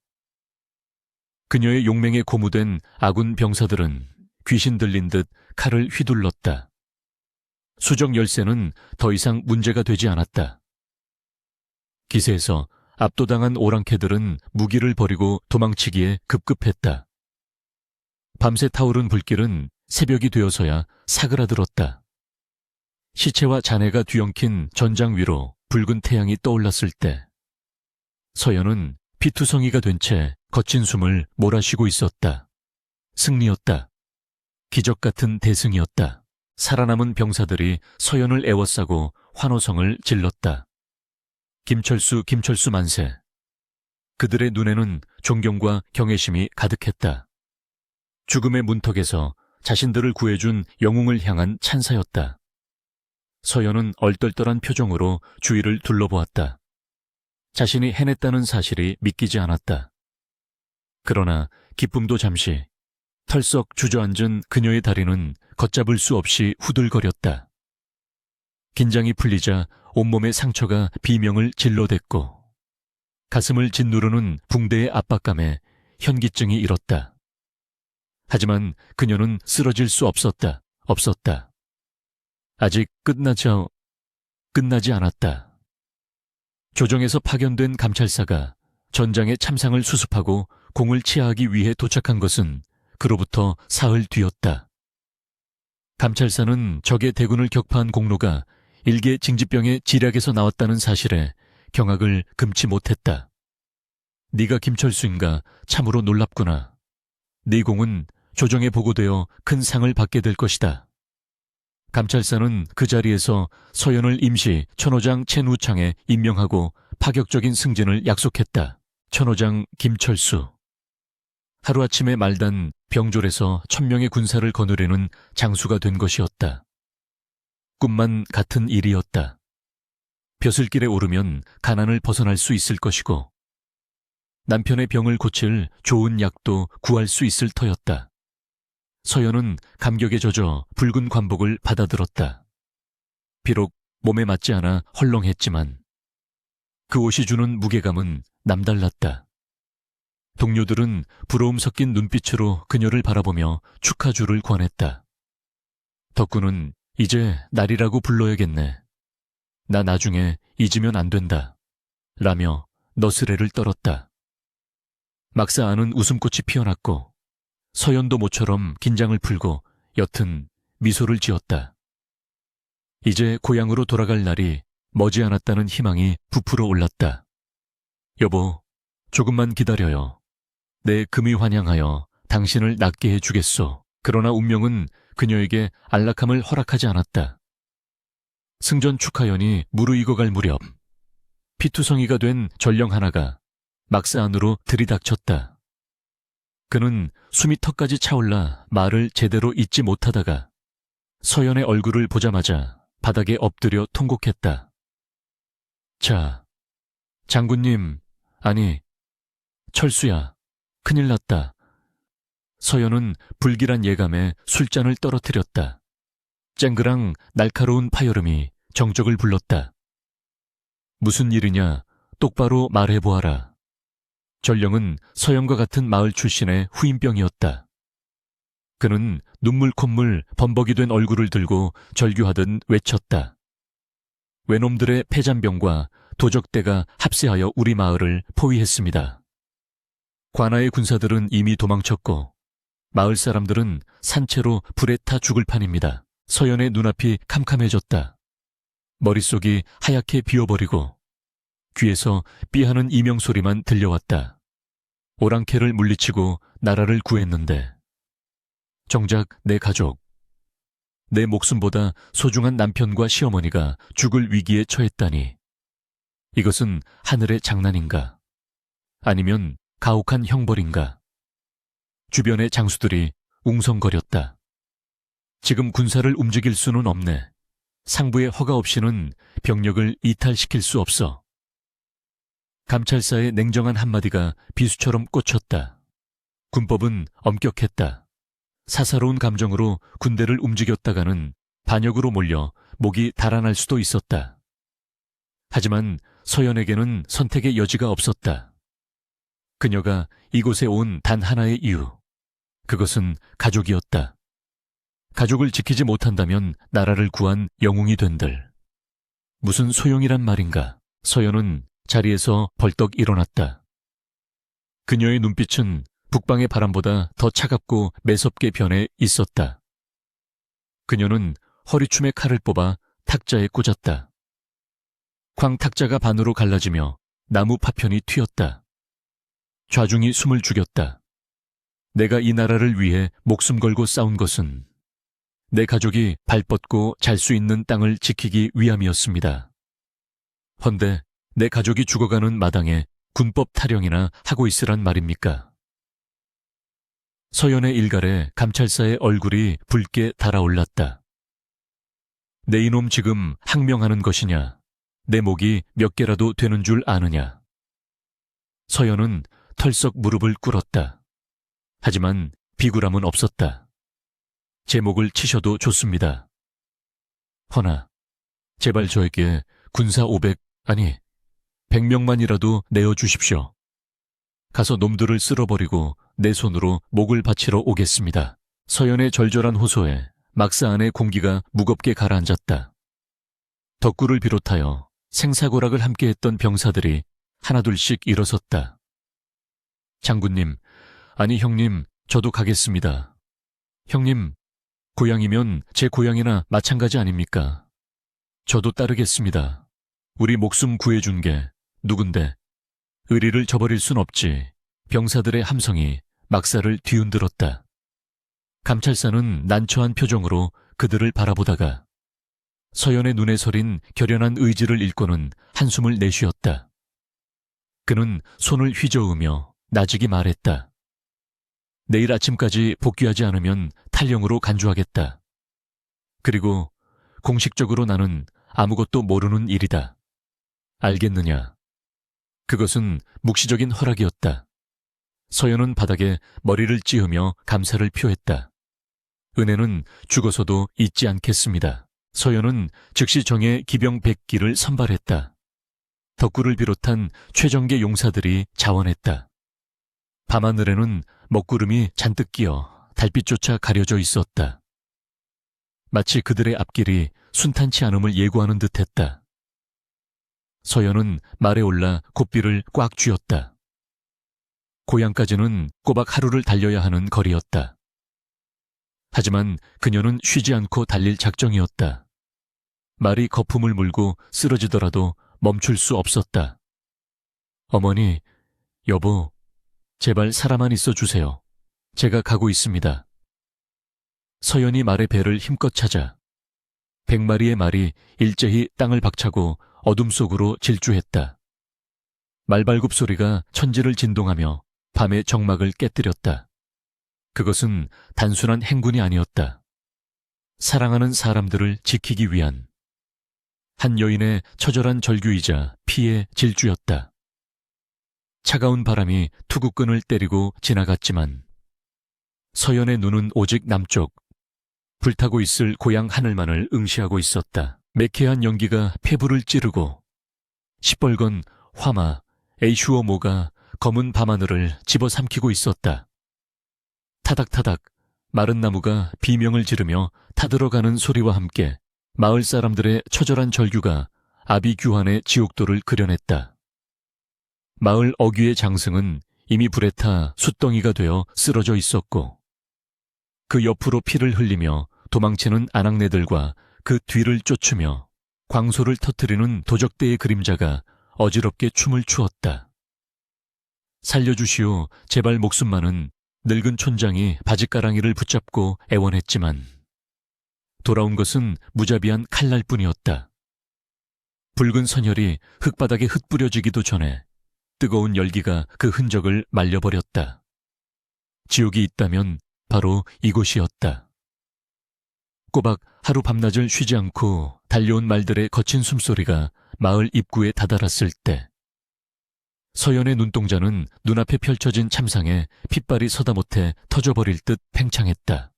그녀의 용맹에 고무된 아군 병사들은 귀신 들린 듯 칼을 휘둘렀다. 수정 열세는 더 이상 문제가 되지 않았다. 기세에서 압도당한 오랑캐들은 무기를 버리고 도망치기에 급급했다. 밤새 타오른 불길은 새벽이 되어서야 사그라들었다. 시체와 잔해가 뒤엉킨 전장 위로 붉은 태양이 떠올랐을 때 서연은 피투성이가 된 채 거친 숨을 몰아쉬고 있었다. 승리였다. 기적 같은 대승이었다. 살아남은 병사들이 서연을 애워싸고 환호성을 질렀다. 김철수 만세. 그들의 눈에는 존경과 경외심이 가득했다. 죽음의 문턱에서 자신들을 구해준 영웅을 향한 찬사였다. 서연은 얼떨떨한 표정으로 주위를 둘러보았다. 자신이 해냈다는 사실이 믿기지 않았다. 그러나 기쁨도 잠시, 털썩 주저앉은 그녀의 다리는 걷잡을 수 없이 후들거렸다. 긴장이 풀리자 온몸의 상처가 비명을 질러댔고 가슴을 짓누르는 붕대의 압박감에 현기증이 일었다. 하지만 그녀는 쓰러질 수 없었다. 아직 끝나지 않았다. 조정에서 파견된 감찰사가 전장의 참상을 수습하고 공을 치하하기 위해 도착한 것은 그로부터 사흘 뒤였다. 감찰사는 적의 대군을 격파한 공로가 일개 징집병의 지략에서 나왔다는 사실에 경악을 금치 못했다. 네가 김철수인가 참으로 놀랍구나. 네 공은 조정에 보고되어 큰 상을 받게 될 것이다. 감찰사는 그 자리에서 서연을 임시 천호장 최누창에 임명하고 파격적인 승진을 약속했다. 천호장 김철수. 하루아침에 말단 병졸에서 1000명의 군사를 거느리는 장수가 된 것이었다. 꿈만 같은 일이었다. 벼슬길에 오르면 가난을 벗어날 수 있을 것이고 남편의 병을 고칠 좋은 약도 구할 수 있을 터였다. 서연은 감격에 젖어 붉은 관복을 받아들었다. 비록 몸에 맞지 않아 헐렁했지만 그 옷이 주는 무게감은 남달랐다. 동료들은 부러움 섞인 눈빛으로 그녀를 바라보며 축하주를 권했다. 덕구는 이제 날이라고 불러야겠네. 나 나중에 잊으면 안 된다. 라며 너스레를 떨었다. 막사 안은 웃음꽃이 피어났고 서연도 모처럼 긴장을 풀고 옅은 미소를 지었다. 이제 고향으로 돌아갈 날이 머지않았다는 희망이 부풀어 올랐다. 여보, 조금만 기다려요. 내 금이 환영하여 당신을 낫게 해주겠소. 그러나 운명은 그녀에게 안락함을 허락하지 않았다. 승전 축하연이 무르익어갈 무렵 피투성이가 된 전령 하나가 막사 안으로 들이닥쳤다. 그는 숨이 턱까지 차올라 말을 제대로 잇지 못하다가 서연의 얼굴을 보자마자 바닥에 엎드려 통곡했다. 자, 장군님, 아니, 철수야, 큰일 났다. 서연은 불길한 예감에 술잔을 떨어뜨렸다. 쨍그랑 날카로운 파여름이 정적을 불렀다. 무슨 일이냐, 똑바로 말해보아라. 전령은 서영과 같은 마을 출신의 후임병이었다. 그는 눈물 콧물 범벅이 된 얼굴을 들고 절규하듯 외쳤다. 외놈들의 패잔병과 도적대가 합세하여 우리 마을을 포위했습니다. 관아의 군사들은 이미 도망쳤고 마을 사람들은 산채로 불에 타 죽을 판입니다. 서연의 눈앞이 캄캄해졌다. 머릿속이 하얗게 비어버리고 귀에서 삐하는 이명소리만 들려왔다. 오랑캐를 물리치고 나라를 구했는데 정작 내 가족, 내 목숨보다 소중한 남편과 시어머니가 죽을 위기에 처했다니 이것은 하늘의 장난인가? 아니면 가혹한 형벌인가? 주변의 장수들이 웅성거렸다. 지금 군사를 움직일 수는 없네. 상부의 허가 없이는 병력을 이탈시킬 수 없어. 감찰사의 냉정한 한마디가 비수처럼 꽂혔다. 군법은 엄격했다. 사사로운 감정으로 군대를 움직였다가는 반역으로 몰려 목이 달아날 수도 있었다. 하지만 서연에게는 선택의 여지가 없었다. 그녀가 이곳에 온 단 하나의 이유, 그것은 가족이었다. 가족을 지키지 못한다면 나라를 구한 영웅이 된들. 무슨 소용이란 말인가? 서연은 자리에서 벌떡 일어났다. 그녀의 눈빛은 북방의 바람보다 더 차갑고 매섭게 변해 있었다. 그녀는 허리춤에 칼을 뽑아 탁자에 꽂았다. 광 탁자가 반으로 갈라지며 나무 파편이 튀었다. 좌중이 숨을 죽였다. 내가 이 나라를 위해 목숨 걸고 싸운 것은 내 가족이 발 뻗고 잘 수 있는 땅을 지키기 위함이었습니다. 헌데 내 가족이 죽어가는 마당에 군법 타령이나 하고 있으란 말입니까? 서연의 일갈에 감찰사의 얼굴이 붉게 달아올랐다. 내 이놈 지금 항명하는 것이냐? 내 목이 몇 개라도 되는 줄 아느냐? 서연은 털썩 무릎을 꿇었다. 하지만 비굴함은 없었다. 제 목을 치셔도 좋습니다. 허나 제발 저에게 군사 500, 아니 100명만이라도 내어주십시오. 가서 놈들을 쓸어버리고 내 손으로 목을 바치러 오겠습니다. 서연의 절절한 호소에 막사 안의 공기가 무겁게 가라앉았다. 덕구를 비롯하여 생사고락을 함께했던 병사들이 하나둘씩 일어섰다. 장군님, 아니 형님, 저도 가겠습니다. 형님, 고향이면 제 고향이나 마찬가지 아닙니까? 저도 따르겠습니다. 우리 목숨 구해준 게 누군데? 의리를 저버릴 순 없지. 병사들의 함성이 막사를 뒤흔들었다. 감찰사는 난처한 표정으로 그들을 바라보다가 서연의 눈에 서린 결연한 의지를 읽고는 한숨을 내쉬었다. 그는 손을 휘저으며 나직이 말했다. 내일 아침까지 복귀하지 않으면 탈령으로 간주하겠다. 그리고 공식적으로 나는 아무것도 모르는 일이다. 알겠느냐? 그것은 묵시적인 허락이었다. 서연은 바닥에 머리를 찌으며 감사를 표했다. 은혜는 죽어서도 잊지 않겠습니다. 서연은 즉시 정예 기병 100기를 선발했다. 덕구를 비롯한 최정계 용사들이 자원했다. 밤하늘에는 먹구름이 잔뜩 끼어 달빛조차 가려져 있었다. 마치 그들의 앞길이 순탄치 않음을 예고하는 듯했다. 서연은 말에 올라 고삐를 꽉 쥐었다. 고향까지는 꼬박 하루를 달려야 하는 거리였다. 하지만 그녀는 쉬지 않고 달릴 작정이었다. 말이 거품을 물고 쓰러지더라도 멈출 수 없었다. 어머니, 여보, 제발 살아만 있어 주세요. 제가 가고 있습니다. 서연이 말의 배를 힘껏 찾아 100마리의 말이 일제히 땅을 박차고 어둠 속으로 질주했다. 말발굽 소리가 천지를 진동하며 밤의 정막을 깨뜨렸다. 그것은 단순한 행군이 아니었다. 사랑하는 사람들을 지키기 위한 한 여인의 처절한 절규이자 피의 질주였다. 차가운 바람이 투구끈을 때리고 지나갔지만 서연의 눈은 오직 남쪽, 불타고 있을 고향 하늘만을 응시하고 있었다. 매캐한 연기가 폐부를 찌르고 시뻘건 화마, 에이슈어모가 검은 밤하늘을 집어삼키고 있었다. 타닥타닥 마른 나무가 비명을 지르며 타들어가는 소리와 함께 마을 사람들의 처절한 절규가 아비규환의 지옥도를 그려냈다. 마을 어귀의 장승은 이미 불에 타 숫덩이가 되어 쓰러져 있었고 그 옆으로 피를 흘리며 도망치는 아낙네들과 그 뒤를 쫓으며 광소를 터뜨리는 도적대의 그림자가 어지럽게 춤을 추었다. 살려주시오, 제발 목숨만은 늙은 촌장이 바지가랑이를 붙잡고 애원했지만 돌아온 것은 무자비한 칼날뿐이었다. 붉은 선혈이 흙바닥에 흩뿌려지기도 전에 뜨거운 열기가 그 흔적을 말려버렸다. 지옥이 있다면 바로 이곳이었다. 꼬박 하루 밤낮을 쉬지 않고 달려온 말들의 거친 숨소리가 마을 입구에 다다랐을 때 서연의 눈동자는 눈앞에 펼쳐진 참상에 핏발이 서다 못해 터져버릴 듯 팽창했다.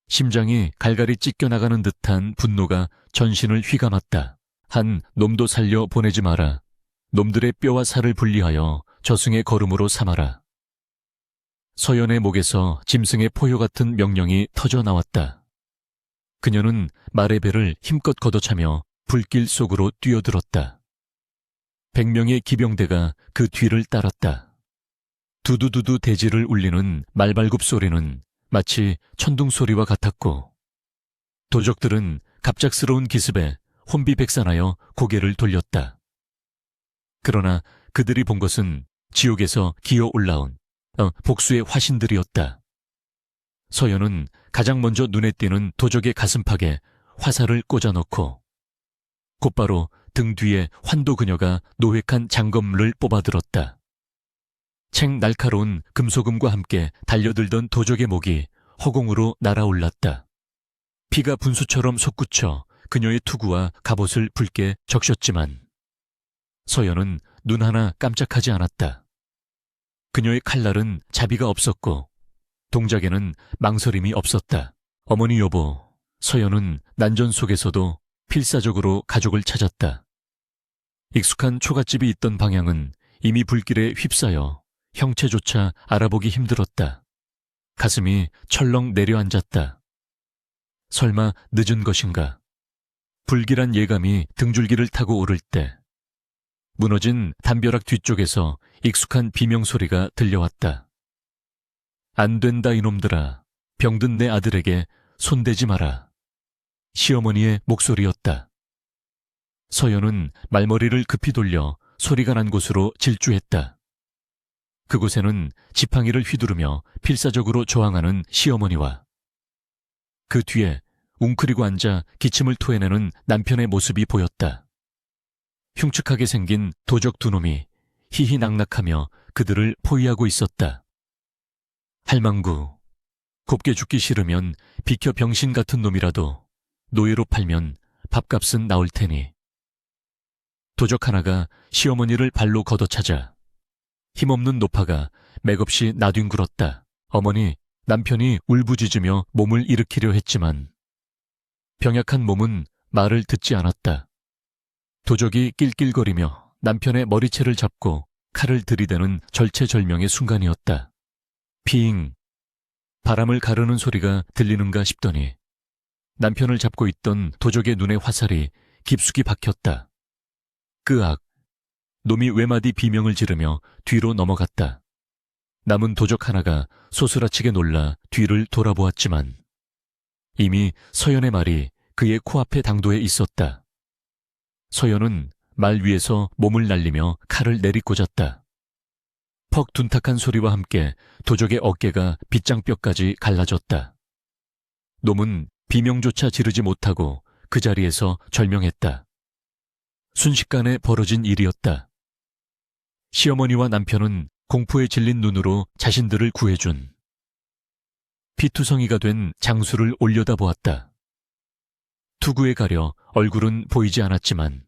심장이 갈갈이 찢겨나가는 듯한 분노가 전신을 휘감았다. 한 놈도 살려 보내지 마라. 놈들의 뼈와 살을 분리하여 저승의 걸음으로 삼아라. 서연의 목에서 짐승의 포효 같은 명령이 터져 나왔다. 그녀는 말의 배를 힘껏 걷어차며 불길 속으로 뛰어들었다. 100명의 기병대가 그 뒤를 따랐다. 두두두두 대지를 울리는 말발굽 소리는 마치 천둥 소리와 같았고 도적들은 갑작스러운 기습에 혼비백산하여 고개를 돌렸다. 그러나 그들이 본 것은 지옥에서 기어 올라온 복수의 화신들이었다. 서연은 가장 먼저 눈에 띄는 도적의 가슴팍에 화살을 꽂아넣고 곧바로 등 뒤에 환도 그녀가 노획한 장검을 뽑아들었다. 챙 날카로운 금소금과 함께 달려들던 도적의 목이 허공으로 날아올랐다. 피가 분수처럼 솟구쳐 그녀의 투구와 갑옷을 붉게 적셨지만 서연은 눈 하나 깜짝하지 않았다. 그녀의 칼날은 자비가 없었고 동작에는 망설임이 없었다. 어머니 여보, 서연은 난전 속에서도 필사적으로 가족을 찾았다. 익숙한 초가집이 있던 방향은 이미 불길에 휩싸여 형체조차 알아보기 힘들었다. 가슴이 철렁 내려앉았다. 설마 늦은 것인가? 불길한 예감이 등줄기를 타고 오를 때 무너진 담벼락 뒤쪽에서 익숙한 비명소리가 들려왔다. 안 된다 이놈들아. 병든 내 아들에게 손대지 마라. 시어머니의 목소리였다. 서연은 말머리를 급히 돌려 소리가 난 곳으로 질주했다. 그곳에는 지팡이를 휘두르며 필사적으로 저항하는 시어머니와 그 뒤에 웅크리고 앉아 기침을 토해내는 남편의 모습이 보였다. 흉측하게 생긴 도적 두 놈이 희희낙낙하며 그들을 포위하고 있었다. 할망구, 곱게 죽기 싫으면 비켜 병신 같은 놈이라도 노예로 팔면 밥값은 나올 테니. 도적 하나가 시어머니를 발로 걷어차자 힘없는 노파가 맥없이 나뒹굴었다. 어머니, 남편이 울부짖으며 몸을 일으키려 했지만 병약한 몸은 말을 듣지 않았다. 도적이 낄낄거리며 남편의 머리채를 잡고 칼을 들이대는 절체절명의 순간이었다. 핑! 바람을 가르는 소리가 들리는가 싶더니 남편을 잡고 있던 도적의 눈에 화살이 깊숙이 박혔다. 끄악! 놈이 외마디 비명을 지르며 뒤로 넘어갔다. 남은 도적 하나가 소스라치게 놀라 뒤를 돌아보았지만 이미 서연의 말이 그의 코앞에 당도해 있었다. 서연은 말 위에서 몸을 날리며 칼을 내리꽂았다. 퍽 둔탁한 소리와 함께 도적의 어깨가 빗장뼈까지 갈라졌다. 놈은 비명조차 지르지 못하고 그 자리에서 절명했다. 순식간에 벌어진 일이었다. 시어머니와 남편은 공포에 질린 눈으로 자신들을 구해준 피투성이가 된 장수를 올려다보았다. 투구에 가려 얼굴은 보이지 않았지만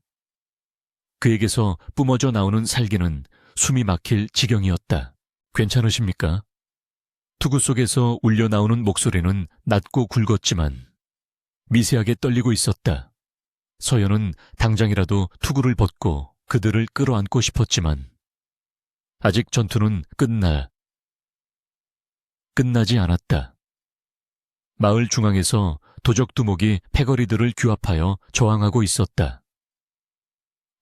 그에게서 뿜어져 나오는 살기는 숨이 막힐 지경이었다. 괜찮으십니까? 투구 속에서 울려 나오는 목소리는 낮고 굵었지만 미세하게 떨리고 있었다. 서연은 당장이라도 투구를 벗고 그들을 끌어안고 싶었지만 아직 전투는 끝나지 않았다. 마을 중앙에서 도적 두목이 패거리들을 규합하여 저항하고 있었다.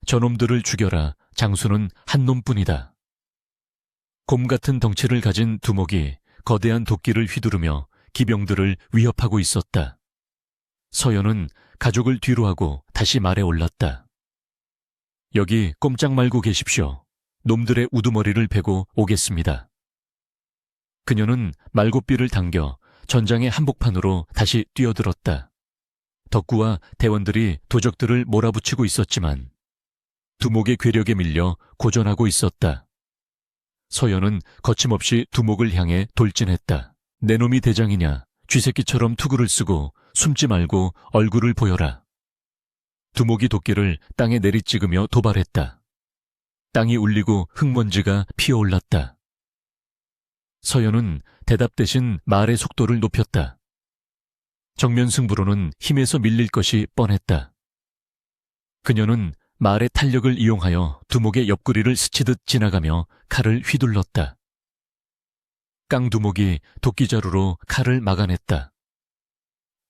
저놈들을 죽여라. 장수는 한 놈뿐이다. 곰 같은 덩치를 가진 두목이 거대한 도끼를 휘두르며 기병들을 위협하고 있었다. 서연은 가족을 뒤로하고 다시 말에 올랐다. 여기 꼼짝 말고 계십시오. 놈들의 우두머리를 베고 오겠습니다. 그녀는 말고삐를 당겨 전장의 한복판으로 다시 뛰어들었다. 덕구와 대원들이 도적들을 몰아붙이고 있었지만 두목의 괴력에 밀려 고전하고 있었다. 서연은 거침없이 두목을 향해 돌진했다. 내 놈이 대장이냐? 쥐새끼처럼 투구를 쓰고 숨지 말고 얼굴을 보여라. 두목이 도끼를 땅에 내리찍으며 도발했다. 땅이 울리고 흙먼지가 피어올랐다. 서연은 대답 대신 말의 속도를 높였다. 정면 승부로는 힘에서 밀릴 것이 뻔했다. 그녀는 말의 탄력을 이용하여 두목의 옆구리를 스치듯 지나가며 칼을 휘둘렀다. 깡두목이 도끼자루로 칼을 막아냈다.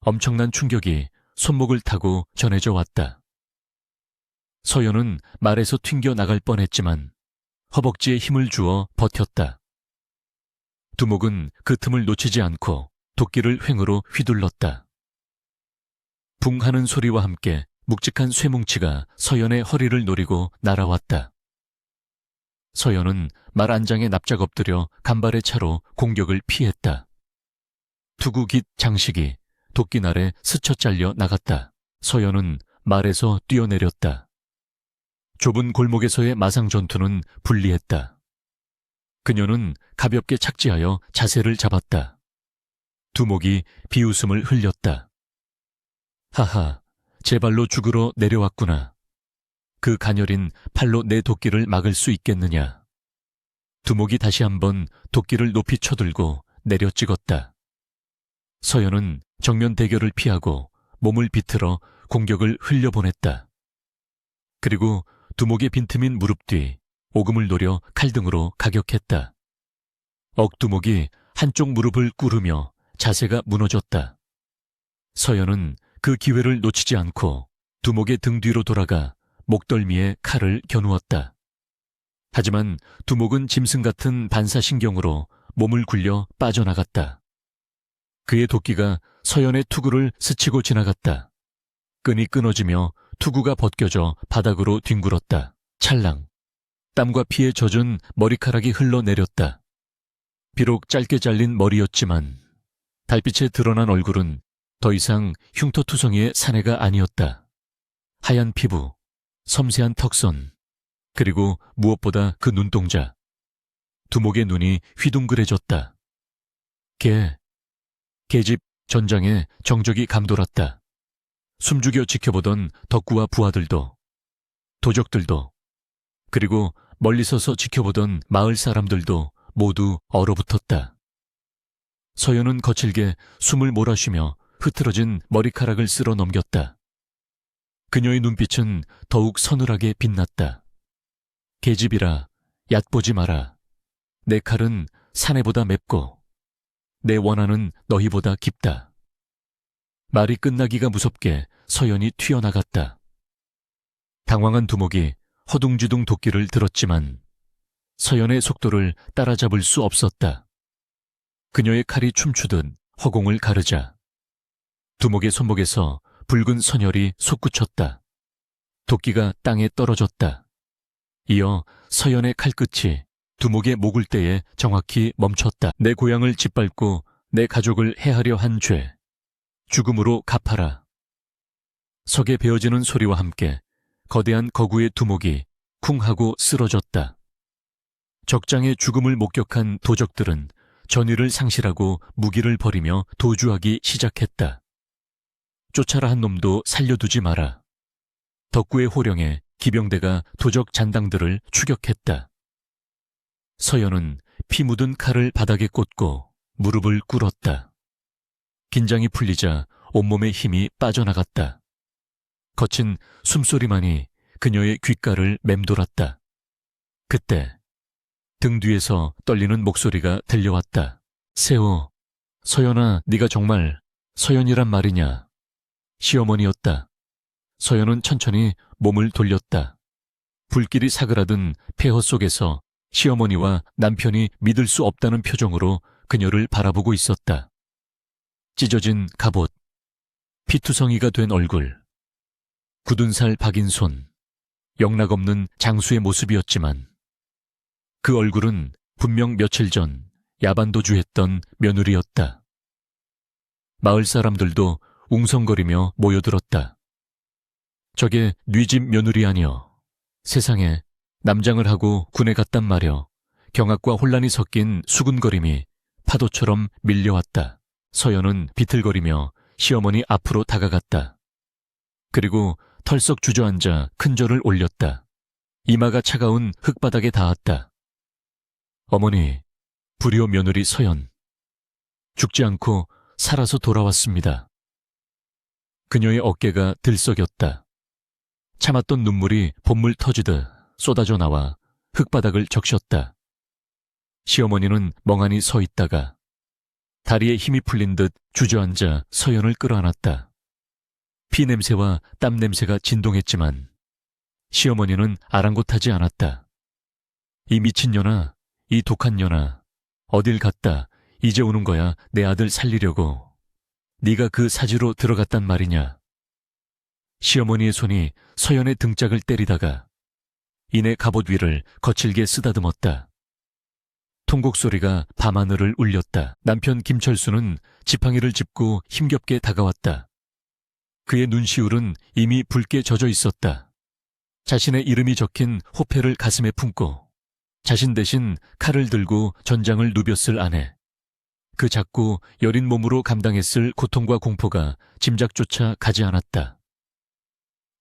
엄청난 충격이 손목을 타고 전해져 왔다. 서연은 말에서 튕겨 나갈 뻔했지만 허벅지에 힘을 주어 버텼다. 두목은 그 틈을 놓치지 않고 도끼를 횡으로 휘둘렀다. 붕 하는 소리와 함께 묵직한 쇠뭉치가 서연의 허리를 노리고 날아왔다. 서연은 말 안장에 납작 엎드려 간발의 차로 공격을 피했다. 투구 깃 장식이 도끼날에 스쳐 잘려 나갔다. 서연은 말에서 뛰어내렸다. 좁은 골목에서의 마상 전투는 불리했다. 그녀는 가볍게 착지하여 자세를 잡았다. 두목이 비웃음을 흘렸다. 하하, 제 발로 죽으러 내려왔구나. 그 가녀린 팔로 내 도끼를 막을 수 있겠느냐. 두목이 다시 한번 도끼를 높이 쳐들고 내려 찍었다. 서연은 정면 대결을 피하고 몸을 비틀어 공격을 흘려보냈다. 그리고 두목의 빈틈인 무릎 뒤 오금을 노려 칼등으로 가격했다. 억두목이 한쪽 무릎을 꿇으며 자세가 무너졌다. 서연은 그 기회를 놓치지 않고 두목의 등 뒤로 돌아가 목덜미에 칼을 겨누었다. 하지만 두목은 짐승 같은 반사신경으로 몸을 굴려 빠져나갔다. 그의 도끼가 서연의 투구를 스치고 지나갔다. 끈이 끊어지며 투구가 벗겨져 바닥으로 뒹굴었다. 찰랑. 땀과 피에 젖은 머리카락이 흘러내렸다. 비록 짧게 잘린 머리였지만 달빛에 드러난 얼굴은 더 이상 흉터투성이의 사내가 아니었다. 하얀 피부, 섬세한 턱선, 그리고 무엇보다 그 눈동자. 두목의 눈이 휘둥그레졌다. 계집 전장에 정적이 감돌았다. 숨죽여 지켜보던 덕구와 부하들도, 도적들도, 그리고 멀리 서서 지켜보던 마을 사람들도 모두 얼어붙었다. 서연은 거칠게 숨을 몰아쉬며 흐트러진 머리카락을 쓸어 넘겼다. 그녀의 눈빛은 더욱 서늘하게 빛났다. 계집이라 얕보지 마라. 내 칼은 사내보다 맵고 내 원한은 너희보다 깊다. 말이 끝나기가 무섭게 서연이 튀어나갔다. 당황한 두목이 허둥지둥 도끼를 들었지만 서연의 속도를 따라잡을 수 없었다. 그녀의 칼이 춤추듯 허공을 가르자 두목의 손목에서 붉은 선혈이 솟구쳤다. 도끼가 땅에 떨어졌다. 이어 서연의 칼끝이 두목의 목을대에 정확히 멈췄다. 내 고향을 짓밟고 내 가족을 해하려 한 죄, 죽음으로 갚아라. 석에 베어지는 소리와 함께 거대한 거구의 두목이 쿵 하고 쓰러졌다. 적장의 죽음을 목격한 도적들은 전의를 상실하고 무기를 버리며 도주하기 시작했다. 쫓아라 한 놈도 살려두지 마라. 덕구의 호령에 기병대가 도적 잔당들을 추격했다. 서연은 피 묻은 칼을 바닥에 꽂고 무릎을 꿇었다. 긴장이 풀리자 온몸의 힘이 빠져나갔다. 거친 숨소리만이 그녀의 귓가를 맴돌았다. 그때 등 뒤에서 떨리는 목소리가 들려왔다. 세호, 서연아, 네가 정말 서연이란 말이냐? 시어머니였다. 서연은 천천히 몸을 돌렸다. 불길이 사그라든 폐허 속에서 시어머니와 남편이 믿을 수 없다는 표정으로 그녀를 바라보고 있었다. 찢어진 갑옷, 피투성이가 된 얼굴, 굳은 살 박인 손, 영락없는 장수의 모습이었지만 그 얼굴은 분명 며칠 전 야반도주했던 며느리였다. 마을 사람들도 웅성거리며 모여들었다. 저게 뉘집 며느리 아니여. 세상에 남장을 하고 군에 갔단 말여. 경악과 혼란이 섞인 수군거림이 파도처럼 밀려왔다. 서연은 비틀거리며 시어머니 앞으로 다가갔다. 그리고 털썩 주저앉아 큰 절을 올렸다. 이마가 차가운 흙바닥에 닿았다. 어머니, 불효 며느리 서연. 죽지 않고 살아서 돌아왔습니다. 그녀의 어깨가 들썩였다. 참았던 눈물이 봇물 터지듯 쏟아져 나와 흙바닥을 적셨다. 시어머니는 멍하니 서 있다가 다리에 힘이 풀린 듯 주저앉아 서연을 끌어안았다. 피 냄새와 땀 냄새가 진동했지만 시어머니는 아랑곳하지 않았다. 이 미친년아, 이 독한 년아, 어딜 갔다 이제 오는 거야 내 아들 살리려고. 네가 그 사지로 들어갔단 말이냐. 시어머니의 손이 서연의 등짝을 때리다가 이내 갑옷 위를 거칠게 쓰다듬었다. 통곡 소리가 밤하늘을 울렸다. 남편 김철수는 지팡이를 짚고 힘겹게 다가왔다. 그의 눈시울은 이미 붉게 젖어 있었다. 자신의 이름이 적힌 호패를 가슴에 품고 자신 대신 칼을 들고 전장을 누볐을 아내. 그 작고 여린 몸으로 감당했을 고통과 공포가 짐작조차 가지 않았다.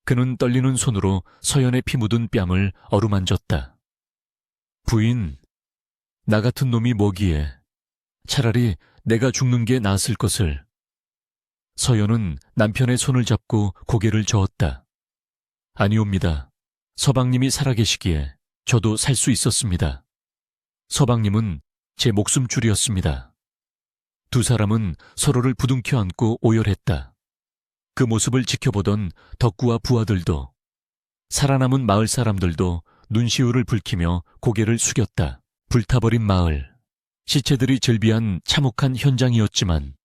그는 떨리는 손으로 서연의 피 묻은 뺨을 어루만졌다. 부인, 나 같은 놈이 뭐기에. 차라리 내가 죽는 게 나았을 것을. 서연은 남편의 손을 잡고 고개를 저었다. 아니옵니다. 서방님이 살아계시기에 저도 살 수 있었습니다. 서방님은 제 목숨줄이었습니다. 두 사람은 서로를 부둥켜 안고 오열했다. 그 모습을 지켜보던 덕구와 부하들도 살아남은 마을 사람들도 눈시울을 붉히며 고개를 숙였다. 불타버린 마을, 시체들이 즐비한 참혹한 현장이었지만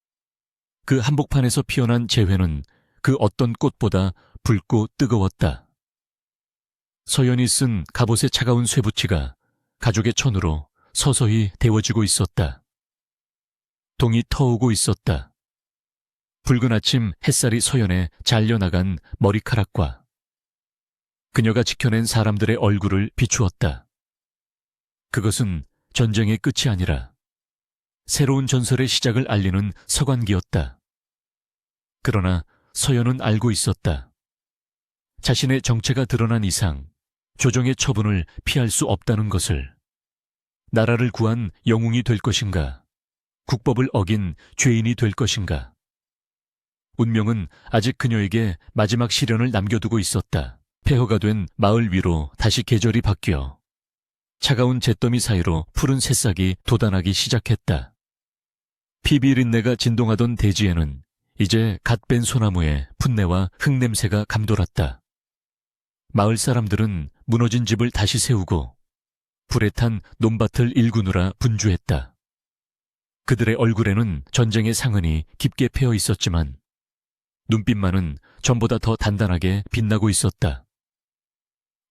그 한복판에서 피어난 재회는 그 어떤 꽃보다 붉고 뜨거웠다. 서연이 쓴 갑옷의 차가운 쇠붙이가 가죽의 천으로 서서히 데워지고 있었다. 동이 터오고 있었다. 붉은 아침 햇살이 서연에 잘려나간 머리카락과 그녀가 지켜낸 사람들의 얼굴을 비추었다. 그것은 전쟁의 끝이 아니라 새로운 전설의 시작을 알리는 서관기였다. 그러나 서연은 알고 있었다. 자신의 정체가 드러난 이상 조정의 처분을 피할 수 없다는 것을. 나라를 구한 영웅이 될 것인가? 국법을 어긴 죄인이 될 것인가? 운명은 아직 그녀에게 마지막 시련을 남겨두고 있었다. 폐허가 된 마을 위로 다시 계절이 바뀌어 차가운 잿더미 사이로 푸른 새싹이 돋아나기 시작했다. 피비린내가 진동하던 대지에는 이제 갓 뺀 소나무에 풋내와 흙냄새가 감돌았다. 마을 사람들은 무너진 집을 다시 세우고 불에 탄 논밭을 일구느라 분주했다. 그들의 얼굴에는 전쟁의 상흔이 깊게 패어 있었지만 눈빛만은 전보다 더 단단하게 빛나고 있었다.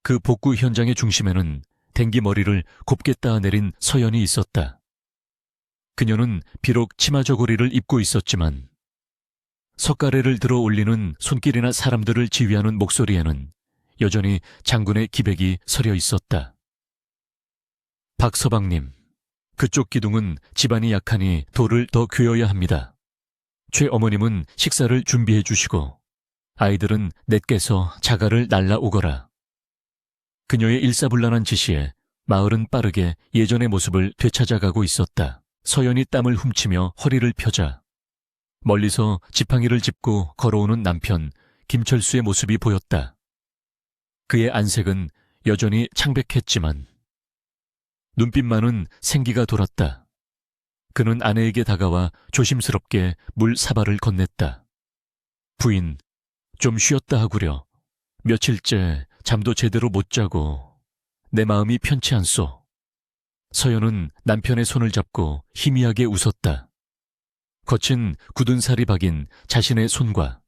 그 복구 현장의 중심에는 댕기머리를 곱게 따내린 서연이 있었다. 그녀는 비록 치마 저고리를 입고 있었지만 석가래를 들어 올리는 손길이나 사람들을 지휘하는 목소리에는 여전히 장군의 기백이 서려 있었다. 박서방님, 그쪽 기둥은 집안이 약하니 돌을 더 괴어야 합니다. 최어머님은 식사를 준비해 주시고 아이들은 넷께서 자갈을 날라오거라. 그녀의 일사불란한 지시에 마을은 빠르게 예전의 모습을 되찾아가고 있었다. 서연이 땀을 훔치며 허리를 펴자 멀리서 지팡이를 짚고 걸어오는 남편 김철수의 모습이 보였다. 그의 안색은 여전히 창백했지만 눈빛만은 생기가 돌았다. 그는 아내에게 다가와 조심스럽게 물 사발을 건넸다. 부인, 좀 쉬었다 하구려. 며칠째 잠도 제대로 못 자고 내 마음이 편치 않소. 서연은 남편의 손을 잡고 희미하게 웃었다. 거친 굳은 살이 박인 자신의 손과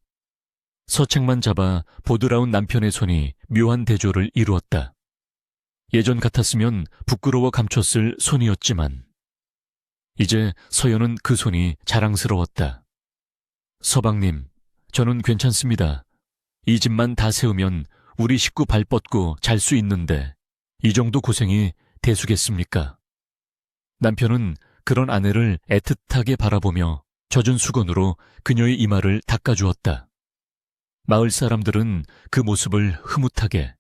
서책만 잡아 보드라운 남편의 손이 묘한 대조를 이루었다. 예전 같았으면 부끄러워 감췄을 손이었지만 이제 서연은 그 손이 자랑스러웠다. 서방님, 저는 괜찮습니다. 이 집만 다 세우면 우리 식구 발 뻗고 잘 수 있는데 이 정도 고생이 대수겠습니까? 남편은 그런 아내를 애틋하게 바라보며 젖은 수건으로 그녀의 이마를 닦아주었다. 마을 사람들은 그 모습을 흐뭇하게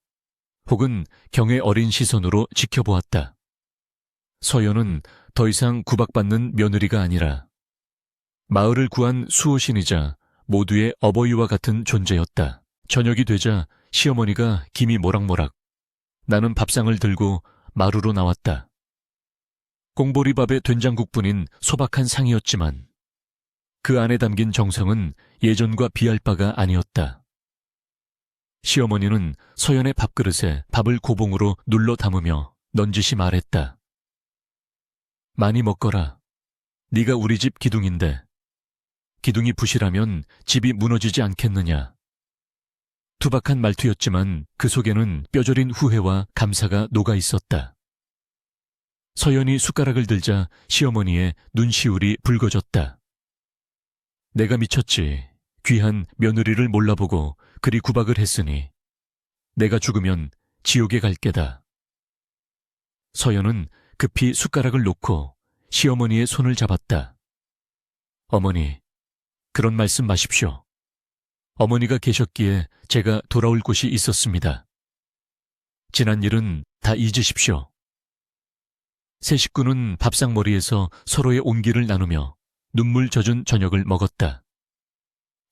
혹은 경애 어린 시선으로 지켜보았다. 서연은 더 이상 구박받는 며느리가 아니라 마을을 구한 수호신이자 모두의 어버이와 같은 존재였다. 저녁이 되자 시어머니가 김이 모락모락, 나는 밥상을 들고 마루로 나왔다. 꽁보리밥에 된장국뿐인 소박한 상이었지만 그 안에 담긴 정성은 예전과 비할 바가 아니었다. 시어머니는 서연의 밥그릇에 밥을 고봉으로 눌러 담으며 넌지시 말했다. 많이 먹거라. 네가 우리 집 기둥인데 기둥이 부실하면 집이 무너지지 않겠느냐. 투박한 말투였지만 그 속에는 뼈저린 후회와 감사가 녹아 있었다. 서연이 숟가락을 들자 시어머니의 눈시울이 붉어졌다. 내가 미쳤지. 귀한 며느리를 몰라보고 그리 구박을 했으니 내가 죽으면 지옥에 갈 게다. 서연은 급히 숟가락을 놓고 시어머니의 손을 잡았다. 어머니, 그런 말씀 마십시오. 어머니가 계셨기에 제가 돌아올 곳이 있었습니다. 지난 일은 다 잊으십시오. 세 식구는 밥상머리에서 서로의 온기를 나누며 눈물 젖은 저녁을 먹었다.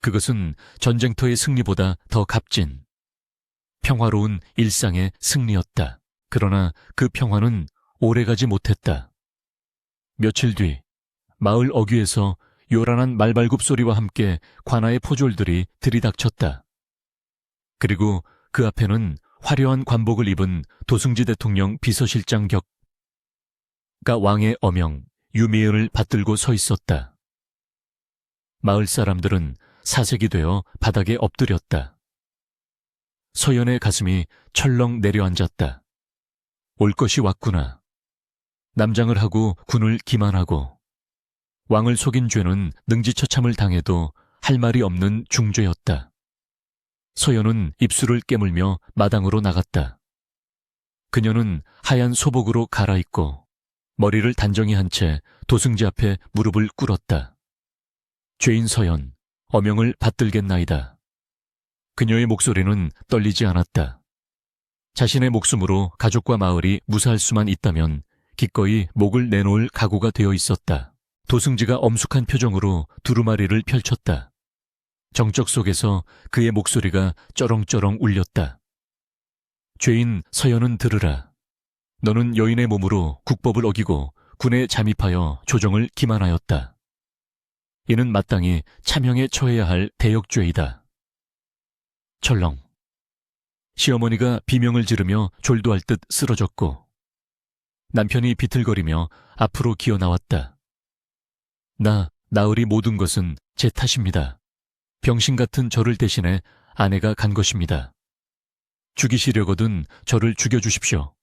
그것은 전쟁터의 승리보다 더 값진 평화로운 일상의 승리였다. 그러나 그 평화는 오래가지 못했다. 며칠 뒤 마을 어귀에서 요란한 말발굽 소리와 함께 관아의 포졸들이 들이닥쳤다. 그리고 그 앞에는 화려한 관복을 입은 도승지 대통령 비서실장 격가 왕의 어명 유미엘을 받들고 서 있었다. 마을 사람들은 사색이 되어 바닥에 엎드렸다. 서연의 가슴이 철렁 내려앉았다. 올 것이 왔구나. 남장을 하고 군을 기만하고 왕을 속인 죄는 능지처참을 당해도 할 말이 없는 중죄였다. 서연은 입술을 깨물며 마당으로 나갔다. 그녀는 하얀 소복으로 갈아입고 머리를 단정히 한 채 도승지 앞에 무릎을 꿇었다. 죄인 서연, 어명을 받들겠나이다. 그녀의 목소리는 떨리지 않았다. 자신의 목숨으로 가족과 마을이 무사할 수만 있다면 기꺼이 목을 내놓을 각오가 되어 있었다. 도승지가 엄숙한 표정으로 두루마리를 펼쳤다. 정적 속에서 그의 목소리가 쩌렁쩌렁 울렸다. 죄인 서연은 들으라. 너는 여인의 몸으로 국법을 어기고 군에 잠입하여 조정을 기만하였다. 이는 마땅히 참형에 처해야 할 대역죄이다. 철렁. 시어머니가 비명을 지르며 졸도할 듯 쓰러졌고 남편이 비틀거리며 앞으로 기어 나왔다. 나으리 모든 것은 제 탓입니다. 병신 같은 저를 대신해 아내가 간 것입니다. 죽이시려거든 저를 죽여주십시오.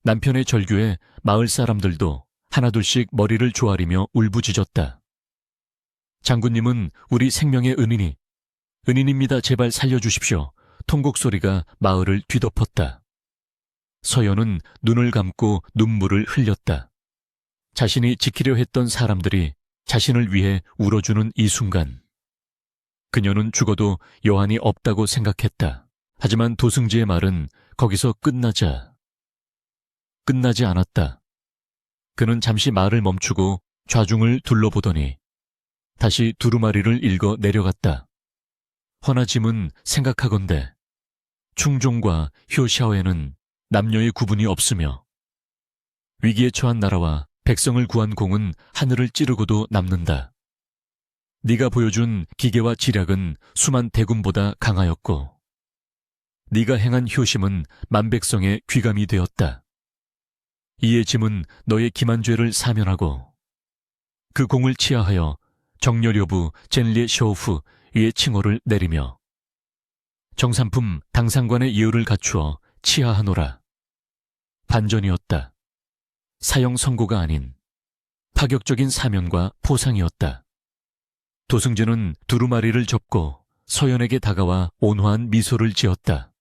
남편의 절규에 마을 사람들도 하나둘씩 머리를 조아리며 울부짖었다. 장군님은 우리 생명의 은인입니다. 제발 살려주십시오. 통곡 소리가 마을을 뒤덮었다. 서연은 눈을 감고 눈물을 흘렸다. 자신이 지키려 했던 사람들이 자신을 위해 울어주는 이 순간 그녀는 죽어도 여한이 없다고 생각했다. 하지만 도승지의 말은 거기서 끝나지 않았다. 그는 잠시 말을 멈추고 좌중을 둘러보더니 다시 두루마리를 읽어 내려갔다. 허나 짐은 생각하건대 충종과 효샤오에는 남녀의 구분이 없으며 위기에 처한 나라와 백성을 구한 공은 하늘을 찌르고도 남는다. 네가 보여준 기계와 지략은 수만 대군보다 강하였고 네가 행한 효심은 만백성의 귀감이 되었다. 이에 짐은 너의 기만 죄를 사면하고 그 공을 치하하여 정렬여부 젠리의 쇼후 위의 칭호를 내리며 정산품 당상관의 예우를 갖추어 치하하노라. 반전이었다. 사형 선고가 아닌 파격적인 사면과 포상이었다. 도승진은 두루마리를 접고 서연에게 다가와 온화한 미소를 지었다.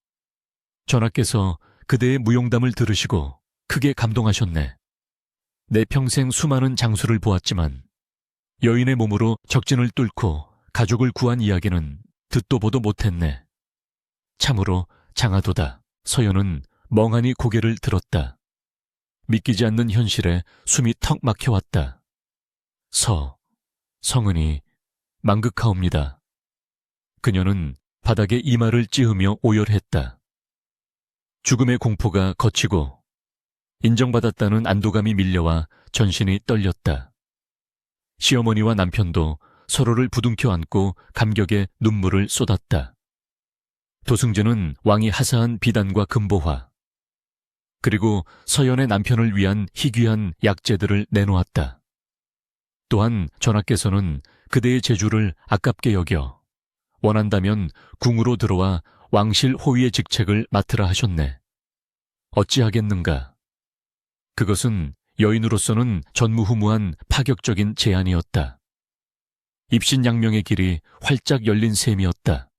전하께서 그대의 무용담을 들으시고 크게 감동하셨네. 내 평생 수많은 장수를 보았지만 여인의 몸으로 적진을 뚫고 가족을 구한 이야기는 듣도 보도 못했네. 참으로 장하도다. 서연은 멍하니 고개를 들었다. 믿기지 않는 현실에 숨이 턱 막혀왔다. 성은이 망극하옵니다. 그녀는 바닥에 이마를 찌으며 오열했다. 죽음의 공포가 거치고 인정받았다는 안도감이 밀려와 전신이 떨렸다. 시어머니와 남편도 서로를 부둥켜 안고 감격에 눈물을 쏟았다. 도승진은 왕이 하사한 비단과 금보화, 그리고 서연의 남편을 위한 희귀한 약재들을 내놓았다. 또한 전하께서는 그대의 재주를 아깝게 여겨 원한다면 궁으로 들어와 왕실 호위의 직책을 맡으라 하셨네. 어찌하겠는가? 그것은 여인으로서는 전무후무한 파격적인 제안이었다. 입신양명의 길이 활짝 열린 셈이었다.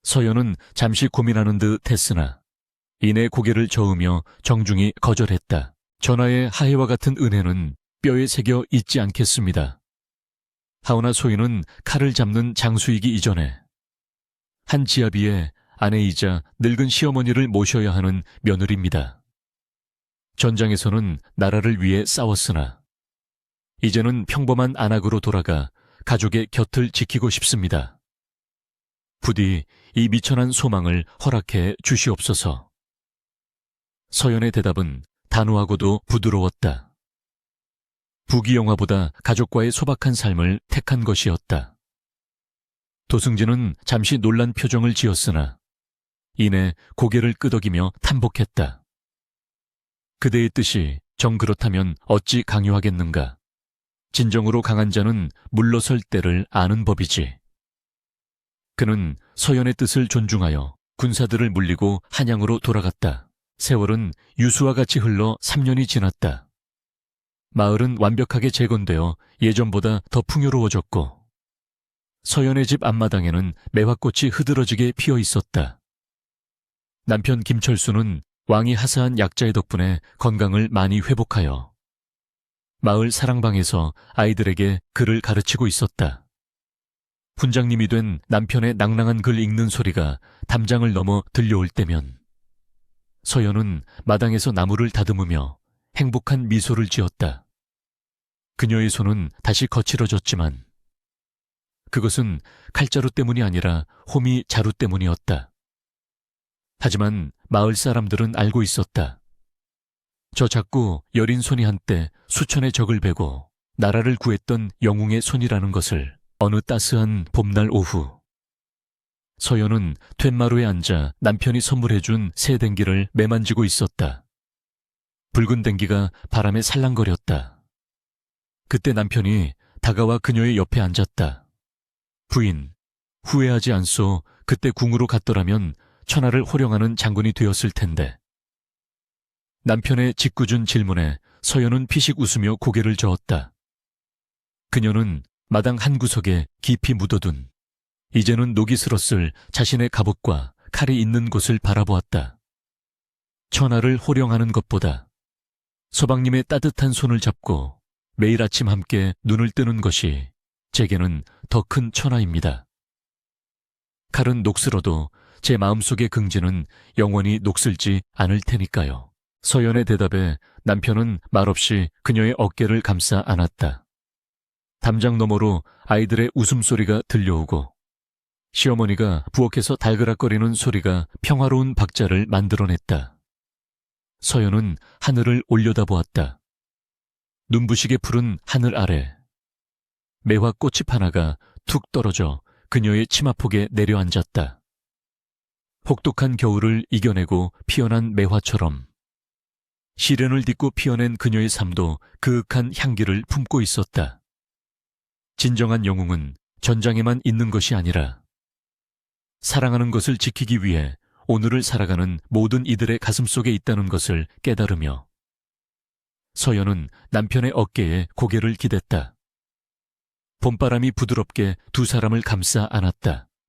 서연은 잠시 고민하는 듯 했으나 이내 고개를 저으며 정중히 거절했다. 전하의 하해와 같은 은혜는 뼈에 새겨 잊지 않겠습니다. 하오나 소인은 칼을 잡는 장수이기 이전에 한 지아비의 아내이자 늙은 시어머니를 모셔야 하는 며느리입니다. 전장에서는 나라를 위해 싸웠으나 이제는 평범한 안악으로 돌아가 가족의 곁을 지키고 싶습니다. 부디 이 미천한 소망을 허락해 주시옵소서. 서연의 대답은 단호하고도 부드러웠다. 부귀영화보다 가족과의 소박한 삶을 택한 것이었다. 도승진은 잠시 놀란 표정을 지었으나 이내 고개를 끄덕이며 탐복했다. 그대의 뜻이 정 그렇다면 어찌 강요하겠는가. 진정으로 강한 자는 물러설 때를 아는 법이지. 그는 서연의 뜻을 존중하여 군사들을 물리고 한양으로 돌아갔다. 세월은 유수와 같이 흘러 3년이 지났다. 마을은 완벽하게 재건되어 예전보다 더 풍요로워졌고 서연의 집 앞마당에는 매화꽃이 흐드러지게 피어 있었다. 남편 김철수는 왕이 하사한 약자의 덕분에 건강을 많이 회복하여 마을 사랑방에서 아이들에게 글을 가르치고 있었다. 훈장님이 된 남편의 낭랑한 글 읽는 소리가 담장을 넘어 들려올 때면 서연은 마당에서 나무를 다듬으며 행복한 미소를 지었다. 그녀의 손은 다시 거칠어졌지만 그것은 칼자루 때문이 아니라 호미 자루 때문이었다. 하지만 마을 사람들은 알고 있었다. 저 작고 여린 손이 한때 수천의 적을 베고 나라를 구했던 영웅의 손이라는 것을. 어느 따스한 봄날 오후 서연은 툇마루에 앉아 남편이 선물해준 새 댕기를 매만지고 있었다. 붉은 댕기가 바람에 살랑거렸다. 그때 남편이 다가와 그녀의 옆에 앉았다. 부인, 후회하지 않소. 그때 궁으로 갔더라면 천하를 호령하는 장군이 되었을 텐데. 남편의 짓궂은 질문에 서연은 피식 웃으며 고개를 저었다. 그녀는 마당 한 구석에 깊이 묻어둔 이제는 녹이 슬었을 자신의 갑옷과 칼이 있는 곳을 바라보았다. 천하를 호령하는 것보다 서방님의 따뜻한 손을 잡고 매일 아침 함께 눈을 뜨는 것이 제게는 더 큰 천하입니다. 칼은 녹슬어도 제 마음속의 긍지는 영원히 녹슬지 않을 테니까요. 서연의 대답에 남편은 말없이 그녀의 어깨를 감싸 안았다. 담장 너머로 아이들의 웃음소리가 들려오고 시어머니가 부엌에서 달그락거리는 소리가 평화로운 박자를 만들어냈다. 서연은 하늘을 올려다보았다. 눈부시게 푸른 하늘 아래 매화 꽃잎 하나가 툭 떨어져 그녀의 치마폭에 내려앉았다. 혹독한 겨울을 이겨내고 피어난 매화처럼 시련을 딛고 피어낸 그녀의 삶도 그윽한 향기를 품고 있었다. 진정한 영웅은 전장에만 있는 것이 아니라 사랑하는 것을 지키기 위해 오늘을 살아가는 모든 이들의 가슴 속에 있다는 것을 깨달으며 서연은 남편의 어깨에 고개를 기댔다. 봄바람이 부드럽게 두 사람을 감싸 안았다.